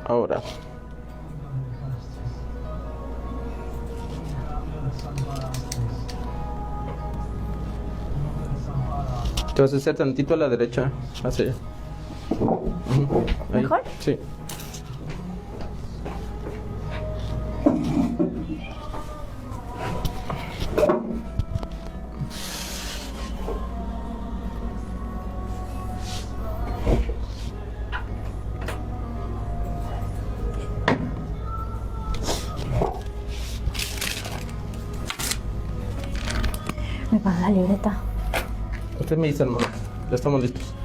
Ahora. Te vas a hacer tantito a la derecha, hacia allá. Ahí. ¿Mejor? Sí. Me pasa la libreta. Usted me dice, hermano. Ya estamos listos.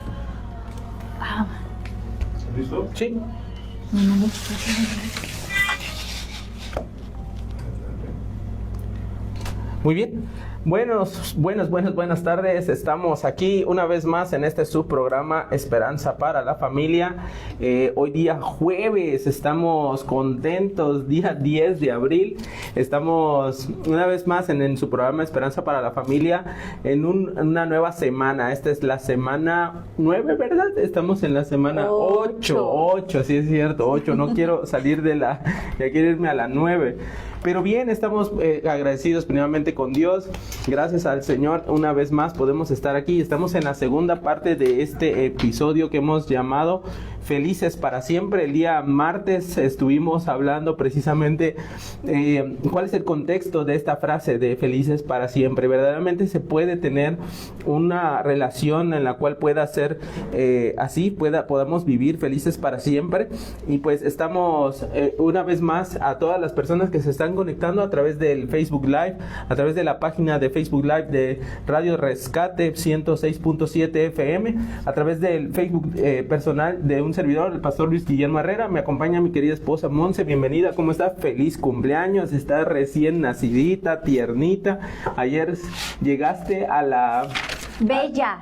Ah, ¿Listo? Sí. no me gusta. Muy bien. Buenas tardes. Estamos aquí una vez más en este subprograma Esperanza para la Familia. Hoy día jueves, estamos contentos, día 10 de abril. Estamos una vez más en su programa Esperanza para la Familia en una nueva semana. Esta es la semana 9, ¿verdad? Estamos en la semana 8, sí es cierto, 8. No quiero salir ya quiero irme a la 9. Pero bien, estamos agradecidos primeramente con Dios. Gracias al Señor, una vez más podemos estar aquí. Estamos en la segunda parte de este episodio que hemos llamado Felices para Siempre. El día martes estuvimos hablando precisamente cuál es el contexto de esta frase de Felices para Siempre. Verdaderamente se puede tener una relación en la cual pueda ser así, podamos vivir felices para siempre. Y pues estamos una vez más a todas las personas que se están conectando a través del Facebook Live, a través de la página de Facebook Live de Radio Rescate 106.7 FM, a través del Facebook personal de un servidor, el pastor Luis Guillermo Herrera. Me acompaña mi querida esposa Monse. Bienvenida, ¿cómo está? Feliz cumpleaños, está recién nacidita, tiernita. Ayer llegaste a la bella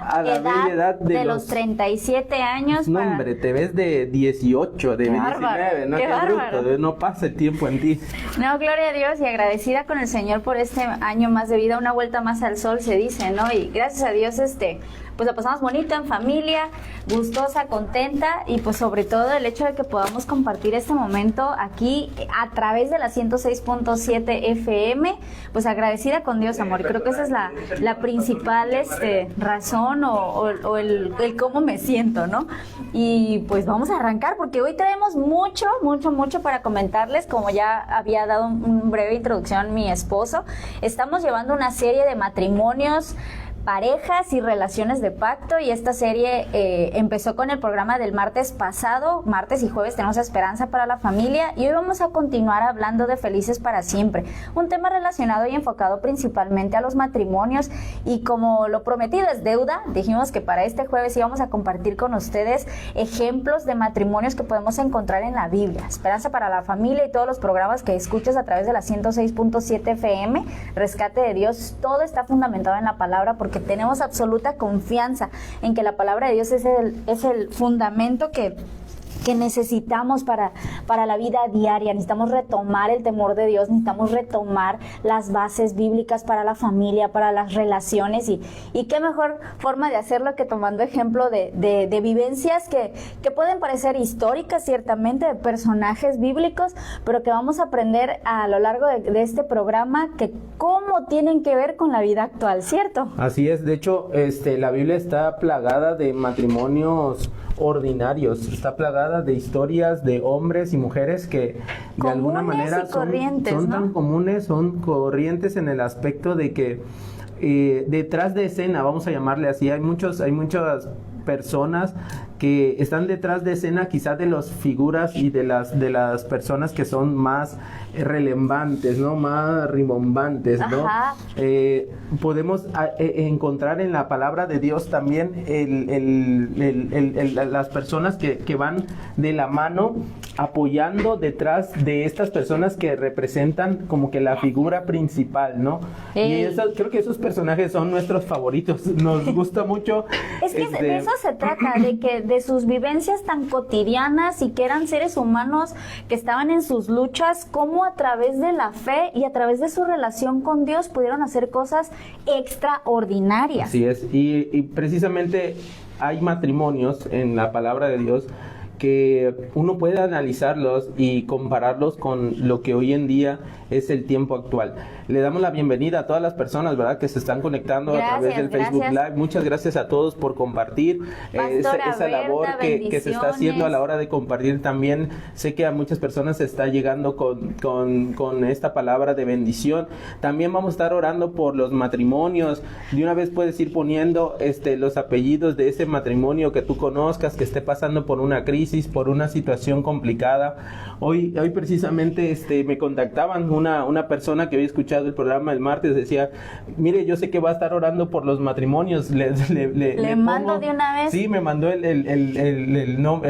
edad de los 37 años. No, hombre, te ves de 18, de 19, ¿no? Qué bárbaro. Bruto, no pasa el tiempo en ti. No, gloria a Dios y agradecida con el Señor por este año más de vida, una vuelta más al sol se dice, ¿no? Y gracias a Dios pues la pasamos bonito en familia, gustosa, contenta y pues sobre todo el hecho de que podamos compartir este momento aquí a través de la 106.7 FM, pues agradecida con Dios, amor. Y creo que esa es la principal razón o el cómo me siento, ¿no? Y pues vamos a arrancar porque hoy traemos mucho para comentarles. Como ya había dado una breve introducción mi esposo, estamos llevando una serie de matrimonios, parejas y relaciones de pacto, y esta serie empezó con el programa del martes pasado. Martes y jueves tenemos Esperanza para la Familia y hoy vamos a continuar hablando de Felices para Siempre, un tema relacionado y enfocado principalmente a los matrimonios, y como lo prometido es deuda, dijimos que para este jueves íbamos a compartir con ustedes ejemplos de matrimonios que podemos encontrar en la Biblia. Esperanza para la Familia y todos los programas que escuchas a través de la 106.7 FM, Rescate de Dios, todo está fundamentado en la palabra, porque tenemos absoluta confianza en que la palabra de Dios es el fundamento que necesitamos para la vida diaria. Necesitamos retomar el temor de Dios, necesitamos retomar las bases bíblicas para la familia, para las relaciones, y qué mejor forma de hacerlo que tomando ejemplo de vivencias que pueden parecer históricas ciertamente, de personajes bíblicos, pero que vamos a aprender a lo largo de este programa que cómo tienen que ver con la vida actual, ¿cierto? Así es. De hecho, la Biblia está plagada de matrimonios ordinarios, está plagada de historias de hombres y mujeres que de alguna manera son ¿no? tan comunes, son corrientes en el aspecto de que detrás de escena, vamos a llamarle así, hay muchas personas que están detrás de escena, quizás de las figuras y de las personas que son más relevantes, ¿no? Más rimbombantes, ¿no? Podemos encontrar en la palabra de Dios también las personas que van de la mano apoyando detrás de estas personas que representan como que la figura principal, ¿no? Y creo que esos personajes son nuestros favoritos, nos gusta mucho. Es que de eso se trata, de sus vivencias tan cotidianas, y que eran seres humanos que estaban en sus luchas, cómo a través de la fe y a través de su relación con Dios pudieron hacer cosas extraordinarias. Así es, y precisamente hay matrimonios en la palabra de Dios que uno puede analizarlos y compararlos con lo que hoy en día es el tiempo actual. Le damos la bienvenida a todas las personas, ¿verdad?, que se están conectando a través del Facebook Live. Muchas gracias a todos por compartir esa labor que se está haciendo a la hora de compartir. También sé que a muchas personas se está llegando con esta palabra de bendición. También vamos a estar orando por los matrimonios. De una vez puedes ir poniendo los apellidos de ese matrimonio que tú conozcas, que esté pasando por una crisis, por una situación complicada. Hoy precisamente me contactaban una persona que había escuchado el programa el martes, decía, mire, yo sé que va a estar orando por los matrimonios. Le mando de una vez. Sí, me mandó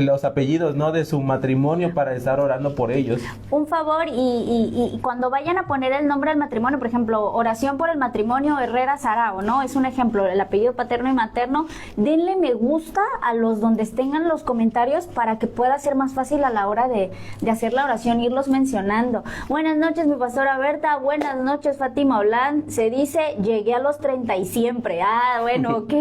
los apellidos, ¿no?, de su matrimonio para estar orando por ellos. Un favor, y cuando vayan a poner el nombre del matrimonio, por ejemplo, oración por el matrimonio Herrera Sarao, ¿no? Es un ejemplo, el apellido paterno y materno. Denle me gusta a los donde tengan los comentarios para que pueda ser más fácil a la hora de hacer la oración, irlos mencionando. Buenas noches, mi pastora Berta. Buenas noches, Fátima Olan. Se dice, llegué a los 30 y siempre. Bueno, ok.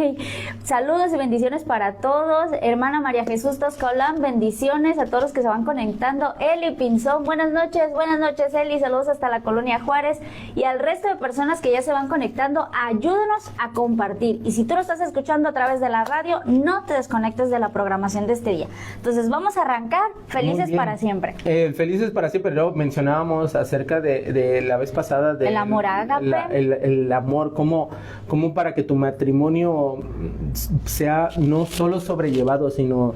Saludos y bendiciones para todos. Hermana María Jesús Toscaolán, bendiciones a todos los que se van conectando. Eli Pinzón, buenas noches, Eli. Saludos hasta la Colonia Juárez. Y al resto de personas que ya se van conectando, ayúdanos a compartir. Y si tú lo estás escuchando a través de la radio, no te desconectes de la programación de este día. Entonces vamos a arrancar. Felices para siempre. Felices para siempre. Luego mencionábamos acerca de la vez pasada el amor ágape. El amor, como para que tu matrimonio sea no solo sobrellevado, sino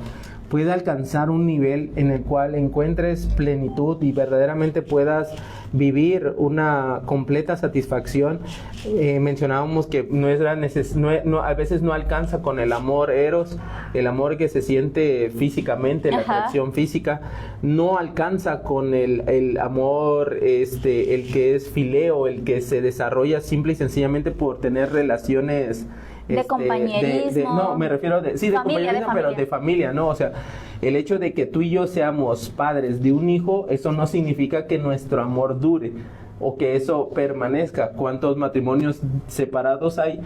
pueda alcanzar un nivel en el cual encuentres plenitud y verdaderamente puedas vivir una completa satisfacción. Mencionábamos que a veces no alcanza con el amor eros, el amor que se siente físicamente, la atracción física, no alcanza con el amor el que es fileo, el que se desarrolla simple y sencillamente por tener relaciones de compañerismo. No, me refiero de compañerismo, pero de familia, ¿no? O sea, el hecho de que tú y yo seamos padres de un hijo, eso no significa que nuestro amor dure o que eso permanezca. ¿Cuántos matrimonios separados hay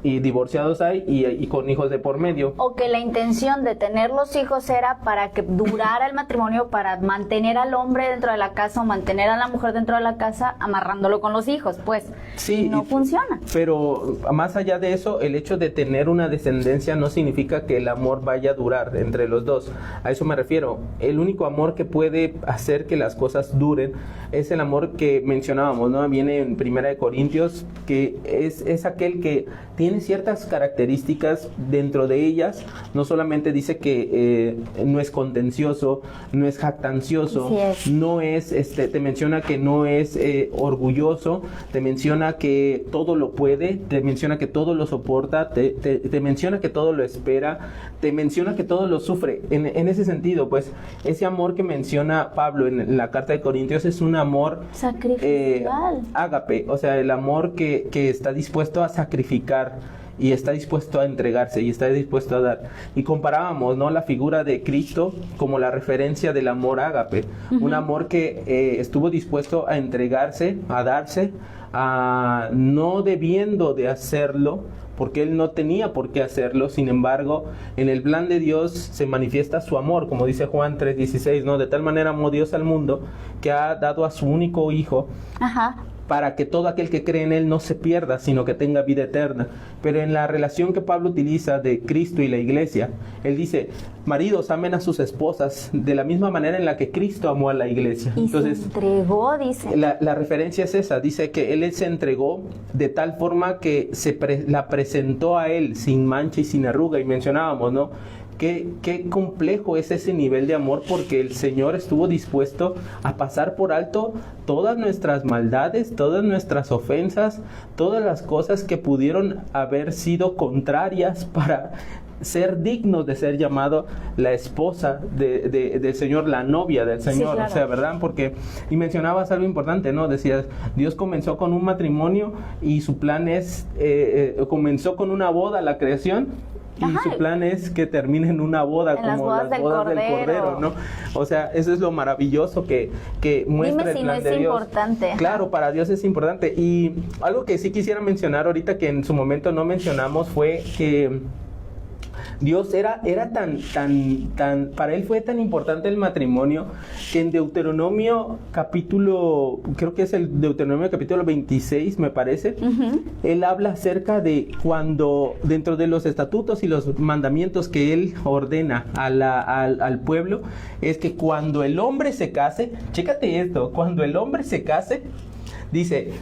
y divorciados hay y con hijos de por medio? O que la intención de tener los hijos era para que durara el matrimonio, para mantener al hombre dentro de la casa o mantener a la mujer dentro de la casa amarrándolo con los hijos, pues sí, no funciona. Pero más allá de eso, el hecho de tener una descendencia no significa que el amor vaya a durar entre los dos. A eso me refiero. El único amor que puede hacer que las cosas duren es el amor que mencionábamos, ¿no? Viene en 1 Corintios, que es aquel que tiene ciertas características. Dentro de ellas no solamente dice que no es contencioso, no es jactancioso, no es, te menciona que no es orgulloso, te menciona que todo lo puede, te menciona que todo lo soporta, te menciona que todo lo espera, te menciona que todo lo sufre. En ese sentido, pues, ese amor que menciona Pablo en la carta de Corintios es un amor sacrificial, ágape, o sea, el amor que está dispuesto a sacrificar y está dispuesto a entregarse y está dispuesto a dar. Y comparábamos, ¿no?, la figura de Cristo como la referencia del amor ágape, un amor que estuvo dispuesto a entregarse, a darse, no debiendo de hacerlo, porque él no tenía por qué hacerlo. Sin embargo, en el plan de Dios se manifiesta su amor, como dice Juan 3:16, ¿no? De tal manera amó Dios al mundo que ha dado a su único hijo, para que todo aquel que cree en él no se pierda, sino que tenga vida eterna. Pero en la relación que Pablo utiliza de Cristo y la iglesia, él dice, maridos, amen a sus esposas de la misma manera en la que Cristo amó a la iglesia. Y entonces, se entregó, dice. La referencia es esa, dice que él se entregó de tal forma que la presentó a él sin mancha y sin arruga. Y mencionábamos, ¿no?, Qué complejo es ese nivel de amor, porque el Señor estuvo dispuesto a pasar por alto todas nuestras maldades, todas nuestras ofensas, todas las cosas que pudieron haber sido contrarias para ser dignos de ser llamado la esposa del Señor, la novia del Señor. Sí, claro. O sea, ¿verdad? Porque, y mencionabas algo importante, ¿no? Decías, Dios comenzó con un matrimonio y su plan es, comenzó con una boda, la creación, y su plan es que termine en una boda, como las bodas del Cordero, ¿no? O sea, eso es lo maravilloso que muestra el plan de Dios. Importante. Claro, para Dios es importante. Y algo que sí quisiera mencionar ahorita, que en su momento no mencionamos, fue que Dios era para él fue tan importante el matrimonio que en Deuteronomio capítulo, creo que es el Deuteronomio capítulo 26, me parece, él habla acerca de cuando dentro de los estatutos y los mandamientos que él ordena al pueblo, es que cuando el hombre se case, chécate esto, cuando el hombre se case, dice,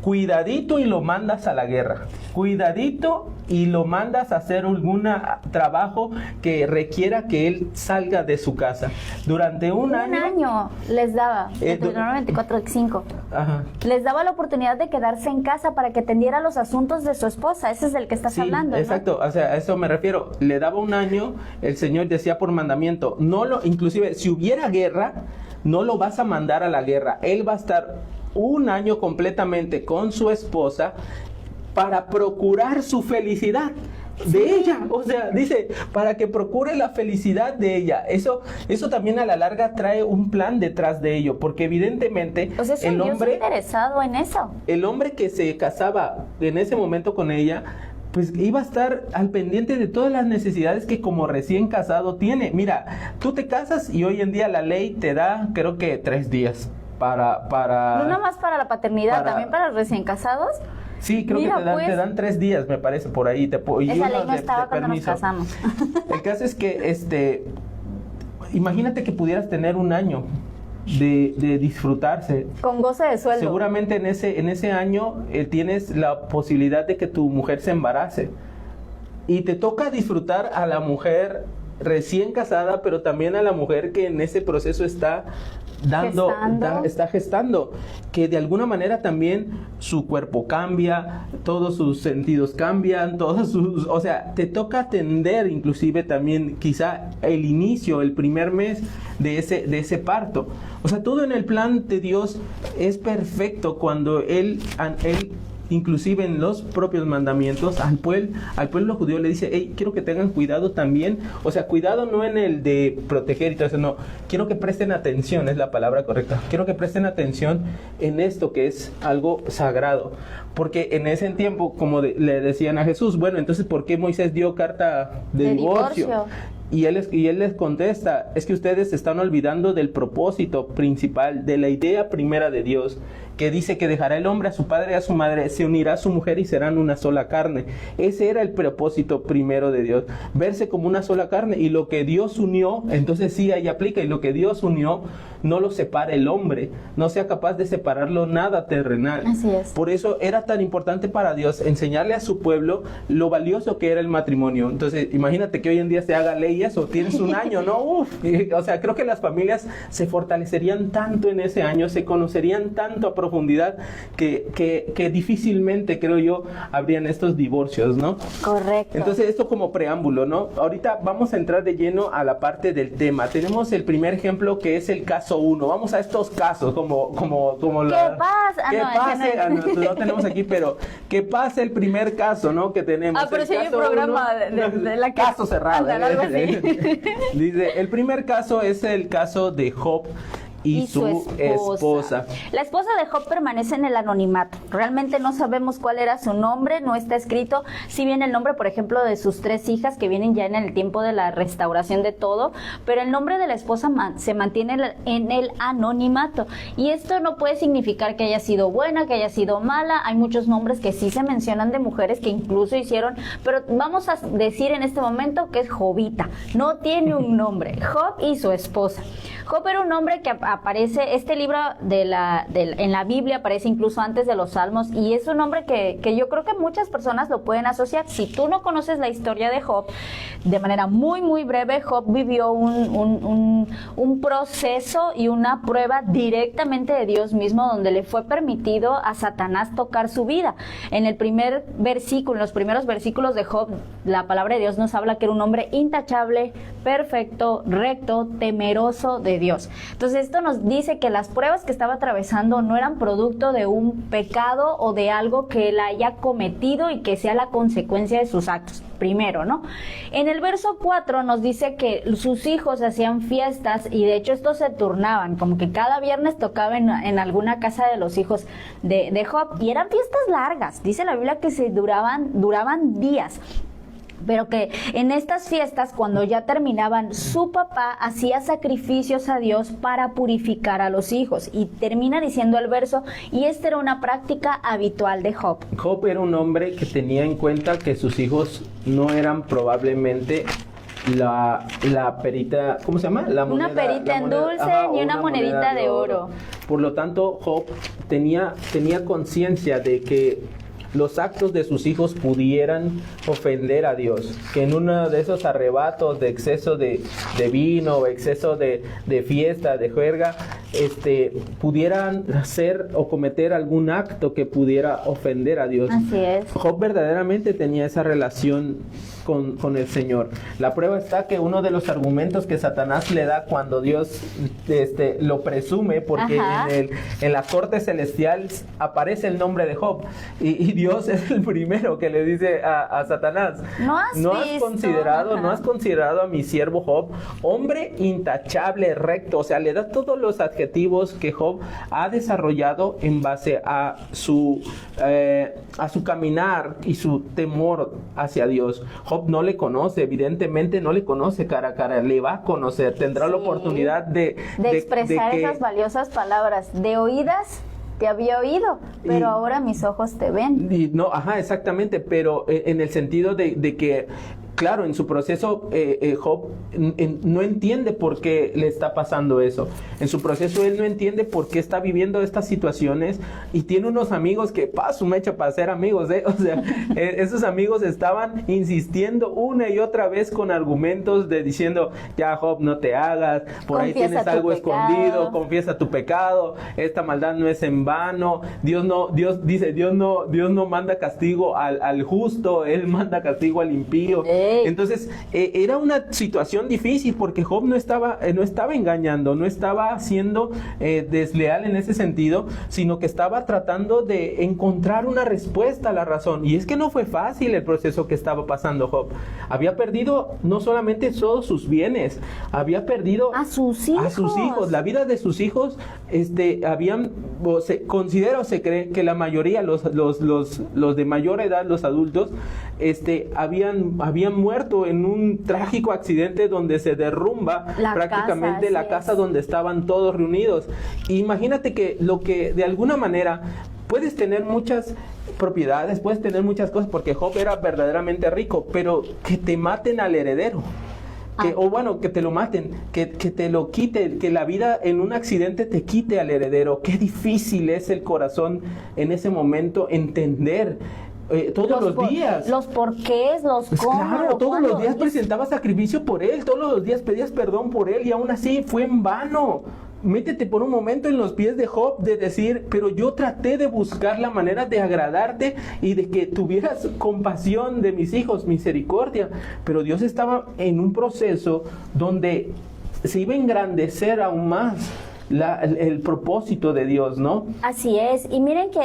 cuidadito y lo mandas a la guerra, cuidadito y lo mandas a hacer algún trabajo que requiera que él salga de su casa. Durante un año les daba, Deuteronomio 24:5, les daba la oportunidad de quedarse en casa para que atendiera los asuntos de su esposa. Ese es del que estás hablando, ¿no? Exacto, o sea, a eso me refiero. Le daba un año, el Señor decía por mandamiento, inclusive si hubiera guerra, no lo vas a mandar a la guerra, él va a estar un año completamente con su esposa para procurar su felicidad de ella, o sea, dice, para que procure la felicidad de ella. Eso también a la larga trae un plan detrás de ello, porque evidentemente el hombre interesado en eso. El hombre que se casaba en ese momento con ella, pues iba a estar al pendiente de todas las necesidades que como recién casado tiene. Mira, tú te casas y hoy en día la ley te da, creo que 3 días para no nada más para la paternidad, también para los recién casados. Sí, creo que te dan 3 días, me parece, por ahí. Esa ley no estaba cuando nos casamos. El caso es que, imagínate que pudieras tener un año de disfrutarse. Con goce de sueldo. Seguramente en ese año tienes la posibilidad de que tu mujer se embarace. Y te toca disfrutar a la mujer recién casada, pero también a la mujer que en ese proceso está gestando, que de alguna manera también su cuerpo cambia, todos sus sentidos cambian, o sea, te toca atender inclusive también quizá el inicio, el primer mes de ese parto. O sea, todo en el plan de Dios es perfecto cuando él inclusive en los propios mandamientos, al pueblo judío le dice, hey, quiero que tengan cuidado también, o sea, cuidado no en el de proteger y todo eso, no, quiero que presten atención, es la palabra correcta, quiero que presten atención en esto que es algo sagrado, porque en ese tiempo, como le decían a Jesús, bueno, entonces, ¿por qué Moisés dio carta de divorcio? Y él les contesta, es que ustedes se están olvidando del propósito principal, de la idea primera de Dios, que dice que dejará el hombre a su padre y a su madre, se unirá a su mujer y serán una sola carne. Ese era el propósito primero de Dios, verse como una sola carne, y lo que Dios unió, entonces sí, ahí aplica, y lo que Dios unió, no lo separa el hombre, no sea capaz de separarlo nada terrenal. Así es. Por eso era tan importante para Dios enseñarle a su pueblo lo valioso que era el matrimonio. Entonces, imagínate que hoy en día se haga ley eso, tienes un año, ¿no? O sea, creo que las familias se fortalecerían tanto en ese año, se conocerían tanto a profundidad que difícilmente, creo yo, habrían estos divorcios, ¿no? Correcto. Entonces, esto como preámbulo, ¿no? Ahorita vamos a entrar de lleno a la parte del tema. Tenemos el primer ejemplo, que es el caso 1. Vamos a estos casos, como la... ¿Qué pasa? No tenemos aquí, pero ¿qué pasa el primer caso, ¿no? Que tenemos. Pero si hay un programa de la que... Caso cerrado. Algo así. Dice, el primer caso es el caso de Job y su esposa. La esposa de Job permanece en el anonimato. Realmente no sabemos cuál era su nombre, no está escrito. Si bien el nombre, por ejemplo, de sus 3 hijas, que vienen ya en el tiempo de la restauración de todo, pero el nombre de la esposa se mantiene en el anonimato. Y esto no puede significar que haya sido buena, que haya sido mala. Hay muchos nombres que sí se mencionan de mujeres que incluso hicieron, pero vamos a decir en este momento que es Jobita. No tiene un nombre. Job y su esposa. Job era un hombre que aparece, este libro en la Biblia aparece incluso antes de los Salmos, y es un nombre que yo creo que muchas personas lo pueden asociar. Si tú no conoces la historia de Job, de manera muy muy breve, Job vivió un proceso y una prueba directamente de Dios mismo, donde le fue permitido a Satanás tocar su vida. En el primer versículo, en los primeros versículos de Job, la palabra de Dios nos habla que era un hombre intachable, perfecto, recto, temeroso de Dios. Entonces esto nos dice que las pruebas que estaba atravesando no eran producto de un pecado o de algo que él haya cometido y que sea la consecuencia de sus actos. Primero, ¿no? En el verso 4 nos dice que sus hijos hacían fiestas, y de hecho estos se turnaban, como que cada viernes tocaba en alguna casa de los hijos de Job, y eran fiestas largas. Dice la Biblia que duraban días. Pero que en estas fiestas, cuando ya terminaban, su papá hacía sacrificios a Dios para purificar a los hijos. Y termina diciendo el verso, y esta era una práctica habitual de Job. Job era un hombre que tenía en cuenta que sus hijos no eran probablemente la perita, ¿cómo se llama? Una perita en dulce, ni una monedita de oro. Por lo tanto, Job tenía conciencia de que los actos de sus hijos pudieran ofender a Dios, que en uno de esos arrebatos de exceso de vino, o exceso de fiesta, de juerga, pudieran hacer o cometer algún acto que pudiera ofender a Dios. Así es. Job verdaderamente tenía esa relación con el Señor. La prueba está que uno de los argumentos que Satanás le da cuando Dios lo presume, porque en la corte celestial aparece el nombre de Job, y Dios es el primero que le dice a Satanás, ¿No has considerado a mi siervo Job, hombre intachable, recto? O sea, le da todos los adjetivos que Job ha desarrollado en base a su caminar y su temor hacia Dios. Job no le conoce, evidentemente no le conoce cara a cara, le va a conocer, tendrá la oportunidad de expresar esas valiosas palabras. De oídas te había oído, pero ahora mis ojos te ven. Exactamente, pero en el sentido de que, claro, en su proceso Job no entiende por qué le está pasando eso. En su proceso él no entiende por qué está viviendo estas situaciones, y tiene unos amigos que su mecha para ser amigos, o sea, esos amigos estaban insistiendo una y otra vez con argumentos diciendo, ya Job, no te hagas, por ahí tienes algo escondido, confiesa tu pecado, esta maldad no es en vano, Dios no manda castigo al justo, Él manda castigo al impío. Entonces era una situación difícil, porque Job no estaba engañando, no estaba siendo desleal en ese sentido, sino que estaba tratando de encontrar una respuesta a la razón. Y es que no fue fácil el proceso que estaba pasando Job. Había perdido no solamente todos sus bienes, había perdido a sus hijos. La vida de sus hijos se cree que la mayoría, los de mayor edad, los adultos, habían muerto en un trágico accidente donde se derrumba prácticamente la casa donde estaban todos reunidos. Imagínate que de alguna manera puedes tener muchas propiedades, puedes tener muchas cosas, porque Job era verdaderamente rico, pero que te maten al heredero. Que te lo maten, que te lo quiten, que la vida en un accidente te quite al heredero. Qué difícil es el corazón en ese momento entender. Todos los días. Los porqués, los cómo. Claro, todos los días presentabas sacrificio por él, todos los días pedías perdón por él, y aún así fue en vano. Métete por un momento en los pies de Job, de decir, pero yo traté de buscar la manera de agradarte y de que tuvieras compasión de mis hijos, misericordia. Pero Dios estaba en un proceso donde se iba a engrandecer aún más el propósito de Dios, ¿no? Así es, y miren que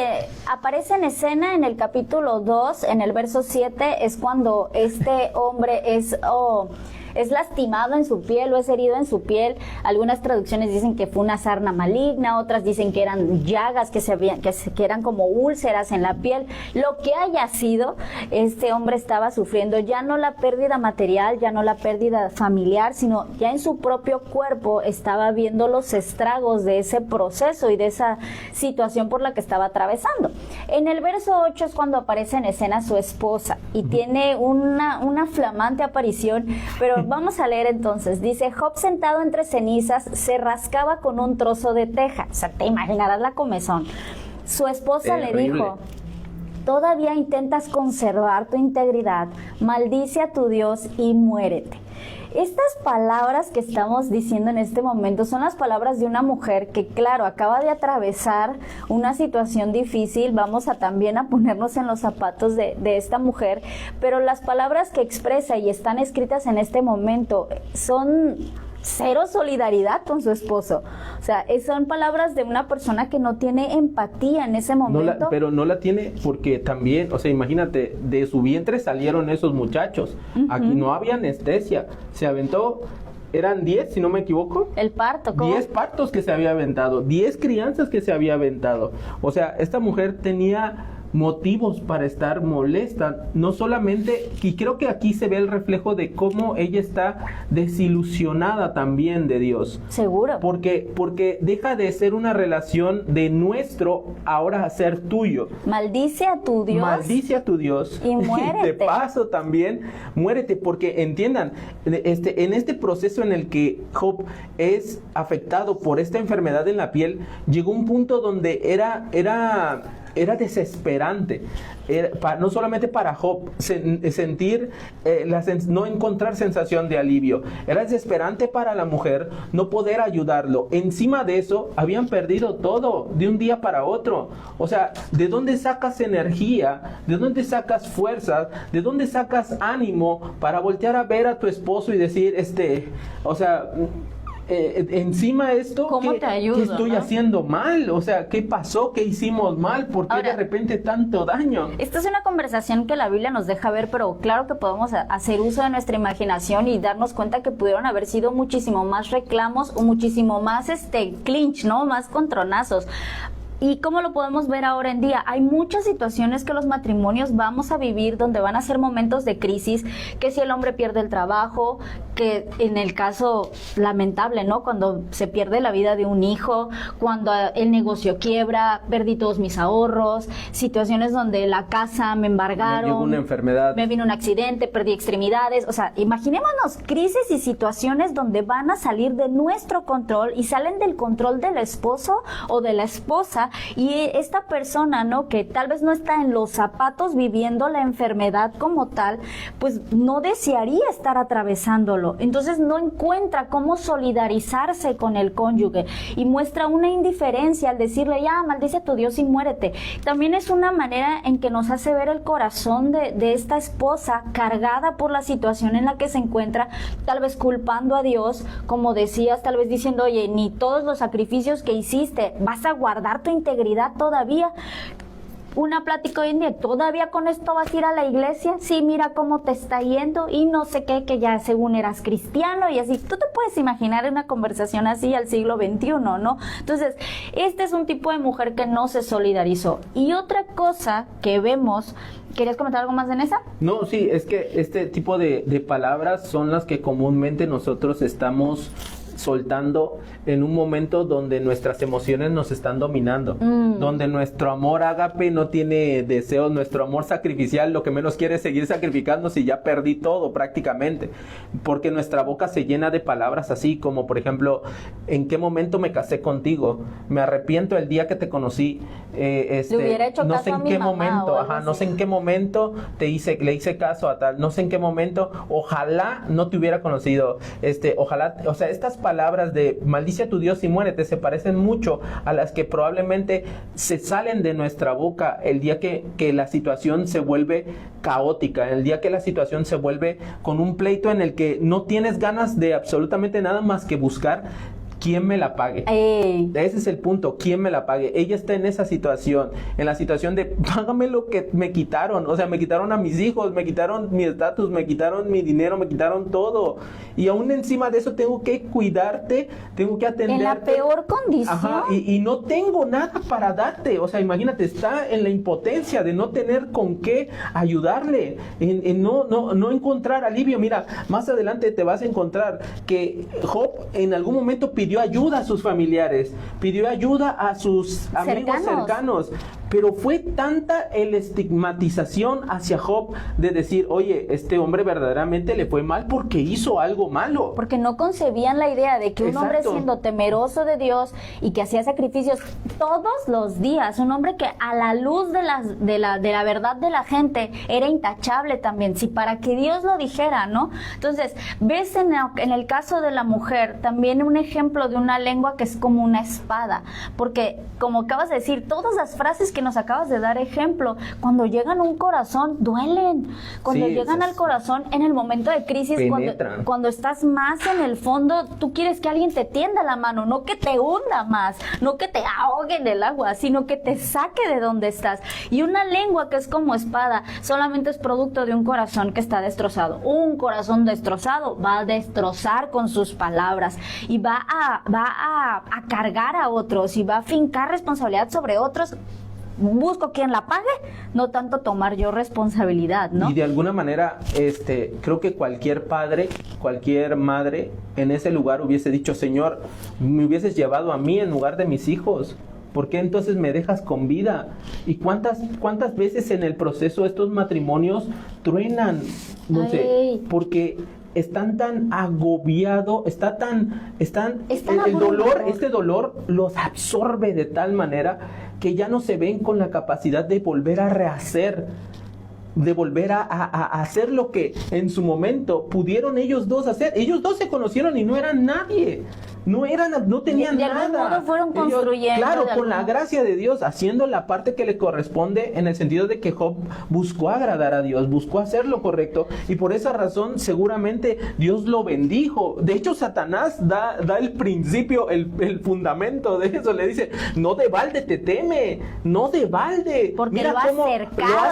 aparece en escena en el capítulo 2, en el verso 7, es cuando este hombre es lastimado en su piel o es herido en su piel. Algunas traducciones dicen que fue una sarna maligna, otras dicen que eran llagas que eran como úlceras en la piel. Lo que haya sido, este hombre estaba sufriendo ya no la pérdida material, ya no la pérdida familiar, sino ya en su propio cuerpo estaba viendo los estragos de ese proceso y de esa situación por la que estaba atravesando. En el verso 8 es cuando aparece en escena su esposa y tiene una flamante aparición, pero vamos a leer entonces. Dice: Job, sentado entre cenizas, se rascaba con un trozo de teja. O sea, te imaginarás la comezón. Su esposa le dijo: todavía intentas conservar tu integridad, maldice a tu Dios y muérete. Estas palabras que estamos diciendo en este momento son las palabras de una mujer que, claro, acaba de atravesar una situación difícil. Vamos a también a ponernos en los zapatos de esta mujer, pero las palabras que expresa y están escritas en este momento son cero solidaridad con su esposo. O sea, son palabras de una persona que no tiene empatía en ese momento. Pero no la tiene porque también, o sea, imagínate, de su vientre salieron esos muchachos. Aquí no había anestesia. Se aventó, eran 10, si no me equivoco. El parto, ¿cómo? 10 partos que se había aventado, 10 crianzas que se había aventado. O sea, esta mujer tenía motivos para estar molesta, no solamente, y creo que aquí se ve el reflejo de cómo ella está desilusionada también de Dios. Seguro. Porque deja de ser una relación de nuestro ahora a ser tuyo. Maldice a tu Dios. Maldice a tu Dios. Y muérete. De paso también, muérete, porque entiendan, en este proceso en el que Job es afectado por esta enfermedad en la piel, llegó un punto donde era desesperante, no solamente para Job sentir, no encontrar sensación de alivio, era desesperante para la mujer no poder ayudarlo. Encima de eso, habían perdido todo de un día para otro. O sea, ¿de dónde sacas energía? ¿De dónde sacas fuerzas? ¿De dónde sacas ánimo para voltear a ver a tu esposo y decir, encima de esto, ¿qué estoy haciendo mal? O sea, ¿qué pasó? ¿Qué hicimos mal? ¿Por qué ahora, de repente tanto daño? Esta es una conversación que la Biblia nos deja ver, pero claro que podemos hacer uso de nuestra imaginación y darnos cuenta que pudieron haber sido muchísimo más reclamos o muchísimo más clinch, ¿no? Más contronazos. ¿Y cómo lo podemos ver ahora en día? Hay muchas situaciones que los matrimonios vamos a vivir donde van a ser momentos de crisis, que si el hombre pierde el trabajo, que en el caso lamentable, ¿no? Cuando se pierde la vida de un hijo, cuando el negocio quiebra, perdí todos mis ahorros, situaciones donde la casa me embargaron, me llegó una enfermedad, me vino un accidente, perdí extremidades. O sea, imaginémonos crisis y situaciones donde van a salir de nuestro control y salen del control del esposo o de la esposa. Y esta persona, ¿no? Que tal vez no está en los zapatos viviendo la enfermedad como tal, pues no desearía estar atravesándolo. Entonces no encuentra cómo solidarizarse con el cónyuge y muestra una indiferencia al decirle, ya, maldice a tu Dios y muérete. También es una manera en que nos hace ver el corazón de esta esposa cargada por la situación en la que se encuentra, tal vez culpando a Dios, como decías, tal vez diciendo, oye, ni todos los sacrificios que hiciste, vas a guardar tu integridad todavía. Una plática hoy en día, ¿todavía con esto vas a ir a la iglesia? Sí, mira cómo te está yendo y no sé qué, que ya según eras cristiano y así. Tú te puedes imaginar una conversación así al siglo XXI, ¿no? Entonces, este es un tipo de mujer que no se solidarizó. Y otra cosa que vemos, ¿querías comentar algo más, Denesa? No, sí, es que este tipo de palabras son las que comúnmente nosotros estamos soltando en un momento donde nuestras emociones nos están dominando, donde nuestro amor ágape no tiene deseos, nuestro amor sacrificial lo que menos quiere es seguir sacrificando si ya perdí todo prácticamente, porque nuestra boca se llena de palabras así como, por ejemplo, ¿en qué momento me casé contigo? Me arrepiento el día que te conocí, le hubiera hecho no sé en qué momento, no sé en qué momento le hice caso a tal, no sé en qué momento, ojalá no te hubiera conocido, ojalá, o sea, estas palabras de maldice a tu Dios y muérete se parecen mucho a las que probablemente se salen de nuestra boca el día que la situación se vuelve caótica, el día que la situación se vuelve con un pleito en el que no tienes ganas de absolutamente nada más que buscar ¿quién me la pague? Ese es el punto, ¿quién me la pague? Ella está en esa situación, en la situación de págame lo que me quitaron, o sea, me quitaron a mis hijos, me quitaron mi estatus, me quitaron mi dinero, me quitaron todo, y aún encima de eso tengo que cuidarte, tengo que atenderte. En la peor condición. Ajá, y no tengo nada para darte, o sea, imagínate, está en la impotencia de no tener con qué ayudarle, en no encontrar alivio. Mira, más adelante te vas a encontrar que Job en algún momento pidió ayuda a sus familiares, pidió ayuda a sus amigos cercanos, pero fue tanta la estigmatización hacia Job de decir, oye, este hombre verdaderamente le fue mal porque hizo algo malo. Porque no concebían la idea de que un hombre siendo temeroso de Dios y que hacía sacrificios todos los días, un hombre que a la luz de la verdad de la gente era intachable también, si para que Dios lo dijera, ¿no? Entonces, ves en el caso de la mujer también un ejemplo de una lengua que es como una espada, porque como acabas de decir, todas las frases que nos acabas de dar ejemplo, cuando llegan a un corazón, duelen. Cuando llegan al corazón en el momento de crisis, cuando estás más en el fondo, tú quieres que alguien te tienda la mano, no que te hunda más, no que te ahogue en el agua, sino que te saque de donde estás. Y una lengua que es como espada, solamente es producto de un corazón que está destrozado. Un corazón destrozado va a destrozar con sus palabras y va a cargar a otros y va a fincar responsabilidad sobre otros busco quien la pague, no tanto tomar yo responsabilidad, ¿no? Y de alguna manera, creo que cualquier padre, cualquier madre en ese lugar hubiese dicho, Señor, me hubieses llevado a mí en lugar de mis hijos. ¿Por qué entonces me dejas con vida? ¿Y cuántas veces en el proceso estos matrimonios truenan? No sé, porque están tan agobiados, este dolor los absorbe de tal manera que ya no se ven con la capacidad de volver a rehacer, de volver a hacer lo que en su momento pudieron ellos dos hacer. Ellos dos se conocieron y no eran nadie. No tenían nada. De algún modo fueron construyendo. Claro, con la gracia de Dios, haciendo la parte que le corresponde, en el sentido de que Job buscó agradar a Dios, buscó hacer lo correcto, y por esa razón seguramente Dios lo bendijo. De hecho, Satanás da el principio, el fundamento de eso. Le dice, no de balde te teme, no de balde. Porque mira lo ha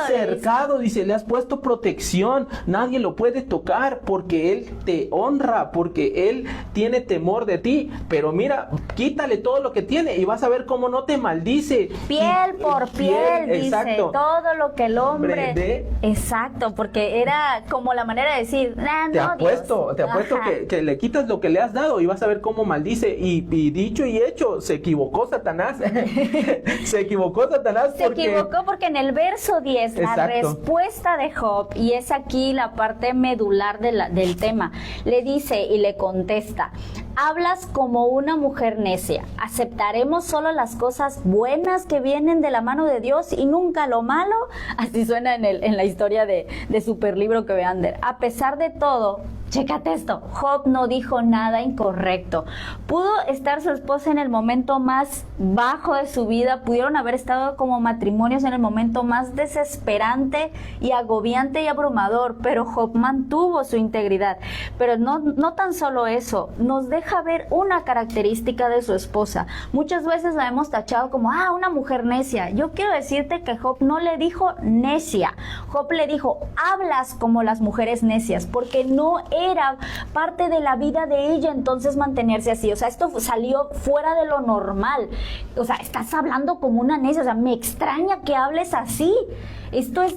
cercado, dice, le has puesto protección, nadie lo puede tocar, porque Él te honra, porque Él tiene temor de ti. Pero mira, quítale todo lo que tiene y vas a ver cómo no te maldice. Piel por piel, dice, exacto. Todo lo que el hombre... Exacto, porque era como la manera de decir, te apuesto que le quitas lo que le has dado y vas a ver cómo maldice. Y dicho y hecho, se equivocó Satanás. Se equivocó porque en el verso 10, exacto, la respuesta de Job, y es aquí la parte medular del tema, le dice y le contesta, hablas como una mujer necia. ¿Aceptaremos solo las cosas buenas que vienen de la mano de Dios y nunca lo malo? Así suena en la historia de Superlibro que ve Ander. A pesar de todo, chécate esto, Job no dijo nada incorrecto. Pudo estar su esposa en el momento más bajo de su vida, pudieron haber estado como matrimonios en el momento más desesperante y agobiante y abrumador, pero Job mantuvo su integridad. Pero no tan solo eso, nos deja ver una característica de su esposa. Muchas veces la hemos tachado como, una mujer necia. Yo quiero decirte que Job no le dijo necia, Job le dijo, hablas como las mujeres necias, porque no era parte de la vida de ella entonces mantenerse así. O sea, esto salió fuera de lo normal. O sea, estás hablando como una necia. O sea, me extraña que hables así. Esto es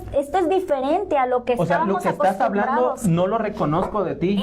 diferente a lo que estábamos acostumbrados. O sea, lo que estás hablando no lo reconozco de ti.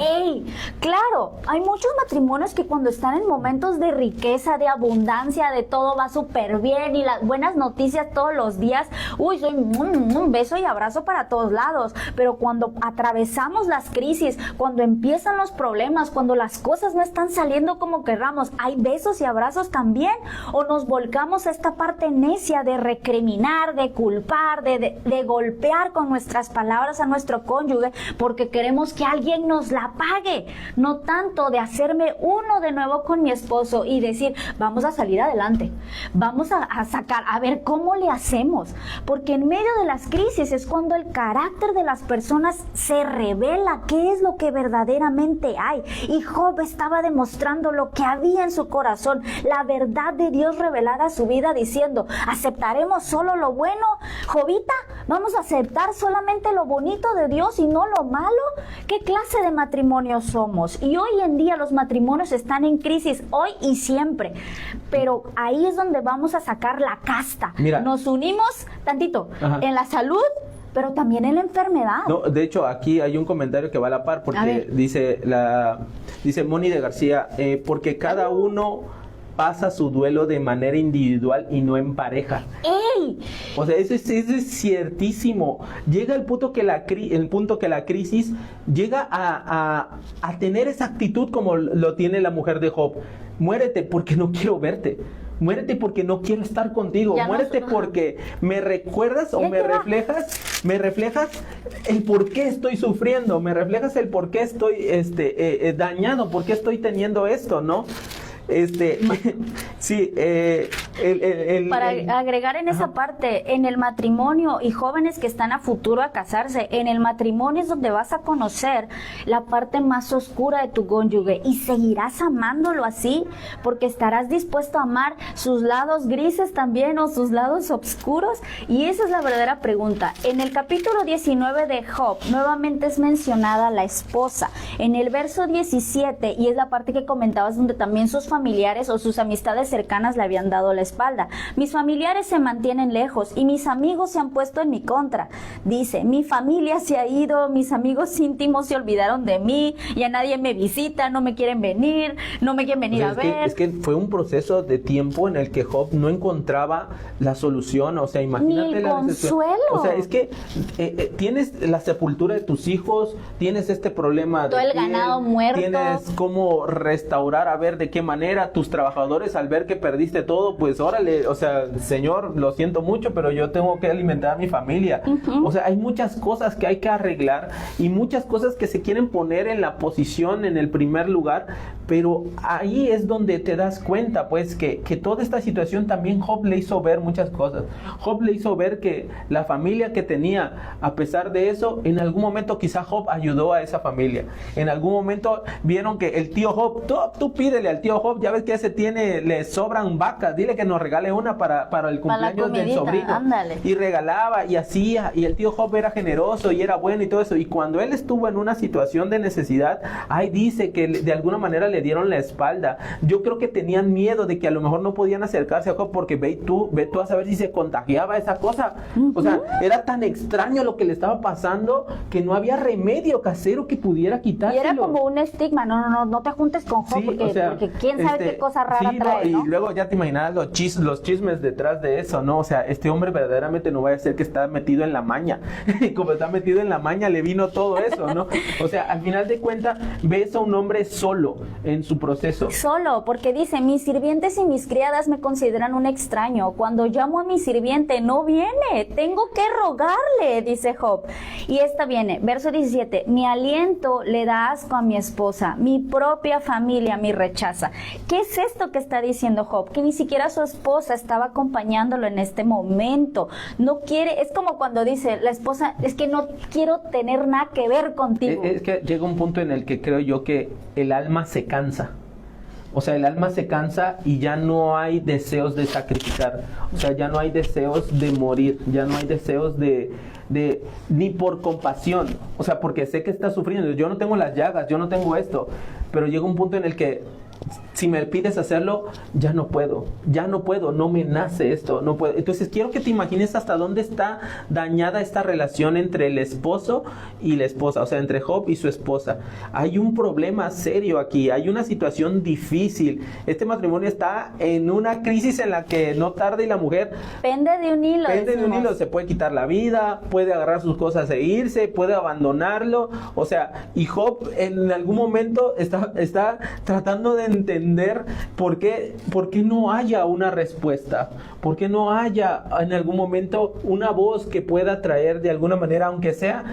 Claro, hay muchos matrimonios que cuando están en momentos de riqueza, de abundancia, de todo va súper bien y las buenas noticias todos los días, soy un beso y abrazo para todos lados. Pero cuando atravesamos las crisis, cuando empiezan los problemas, cuando las cosas no están saliendo como querramos, ¿hay besos y abrazos también? ¿O nos volcamos a esta parte necia de recriminar, de culpar, de golpear con nuestras palabras a nuestro cónyuge porque queremos que alguien nos la pague? No tanto de hacerme uno de nuevo con mi esposo y decir, vamos a salir adelante, vamos a sacar, a ver cómo le hacemos, porque en medio de las crisis es cuando el carácter de las personas se revela, qué es lo que verdaderamente hay. Y Job estaba demostrando lo que había en su corazón, la verdad de Dios revelada a su vida, diciendo, ¿aceptaremos solo lo bueno, Jobita? ¿Vamos a aceptar solamente lo bonito de Dios y no lo malo? ¿Qué clase de matrimonio somos? Y hoy en día los matrimonios están en crisis, hoy y siempre. Pero ahí es donde vamos a sacar la casta. Mira, nos unimos tantito en la salud, pero también en la enfermedad. No, de hecho, aquí hay un comentario que va a la par, porque dice Moni de García, porque cada uno pasa su duelo de manera individual y no en pareja. ¡Ey! O sea, eso es ciertísimo. Llega el punto que la crisis llega a tener esa actitud como lo tiene la mujer de Job. Muérete porque no quiero verte. Muérete porque no quiero estar contigo. Muérete porque me recuerdas o me reflejas el por qué estoy sufriendo, me reflejas el por qué estoy dañado, por qué estoy teniendo esto, ¿no? Para agregar en esa parte, en el matrimonio y jóvenes que están a futuro a casarse, en el matrimonio es donde vas a conocer la parte más oscura de tu cónyuge y seguirás amándolo así, porque estarás dispuesto a amar sus lados grises también o sus lados oscuros. Y esa es la verdadera pregunta. En el capítulo 19 de Job nuevamente es mencionada la esposa en el verso 17, y es la parte que comentabas donde también sus familiares o sus amistades cercanas le habían dado la espalda. Mis familiares se mantienen lejos y mis amigos se han puesto en mi contra. Dice, mi familia se ha ido, mis amigos íntimos se olvidaron de mí, ya nadie me visita, no me quieren venir, no me quieren venir a ver. Es que fue un proceso de tiempo en el que Job no encontraba la solución, o sea, imagínate ni el la consuelo. O sea, es que tienes la sepultura de tus hijos, tienes este problema todo de el piel, ganado muerto, tienes cómo restaurar, a ver de qué manera tus trabajadores al ver que perdiste todo, pues órale, o sea, señor, lo siento mucho, pero yo tengo que alimentar a mi familia. O sea, hay muchas cosas que hay que arreglar y muchas cosas que se quieren poner en la posición, en el primer lugar, pero ahí es donde te das cuenta, pues, que toda esta situación también Job le hizo ver muchas cosas. Job le hizo ver que la familia que tenía, a pesar de eso, en algún momento quizá Job ayudó a esa familia. En algún momento vieron que el tío Job, tú pídele al tío Job, ya ves que ese le sobran vacas, dile que nos regale una para el cumpleaños del sobrino. Ándale. Y regalaba y hacía, y el tío Job era generoso y era bueno y todo eso. Y cuando él estuvo en una situación de necesidad, ahí dice que de alguna manera le dieron la espalda. Yo creo que tenían miedo de que a lo mejor no podían acercarse a Job porque ve tú a saber si se contagiaba esa cosa. O sea, era tan extraño lo que le estaba pasando que no había remedio casero que pudiera quitárselo. Y era como un estigma, no te juntes con Job, Sí, porque, o sea, porque quién sabe qué cosa rara sí, trae, ¿no? Y luego ya te imaginas los chismes detrás de eso, ¿no? O sea, este hombre verdaderamente no va a ser que está metido en la maña. Como está metido en la maña, le vino todo eso, ¿no? O sea, al final de cuentas, ves a un hombre solo en su proceso. Solo, porque dice, mis sirvientes y mis criadas me consideran un extraño. Cuando llamo a mi sirviente, no viene. Tengo que rogarle, dice Job. Y esta viene, verso 17. Mi aliento le da asco a mi esposa. Mi propia familia me rechaza. ¿Qué es esto que está diciendo Job? Que ni siquiera su esposa estaba acompañándolo en este momento. No quiere, es como cuando dice la esposa, es que no quiero tener nada que ver contigo. Es que llega un punto en el que creo yo que el alma se cansa. O sea, el alma se cansa y ya no hay deseos de sacrificar. O sea, ya no hay deseos de morir. Ya no hay deseos de ni por compasión. O sea, porque sé que está sufriendo. Yo no tengo las llagas, yo no tengo esto. Pero llega un punto en el que si me pides hacerlo, ya no puedo, no me nace esto, no puedo. Entonces quiero que te imagines hasta dónde está dañada esta relación entre el esposo y la esposa, o sea, entre Job y su esposa. Hay un problema serio aquí, hay una situación difícil. Este matrimonio está en una crisis en la que no tarda y la mujer pende de un hilo. Pende de un hilo, se puede quitar la vida, puede agarrar sus cosas e irse, puede abandonarlo, o sea, y Job en algún momento está tratando de entender por qué no haya una respuesta, por qué no haya en algún momento una voz que pueda traer de alguna manera, aunque sea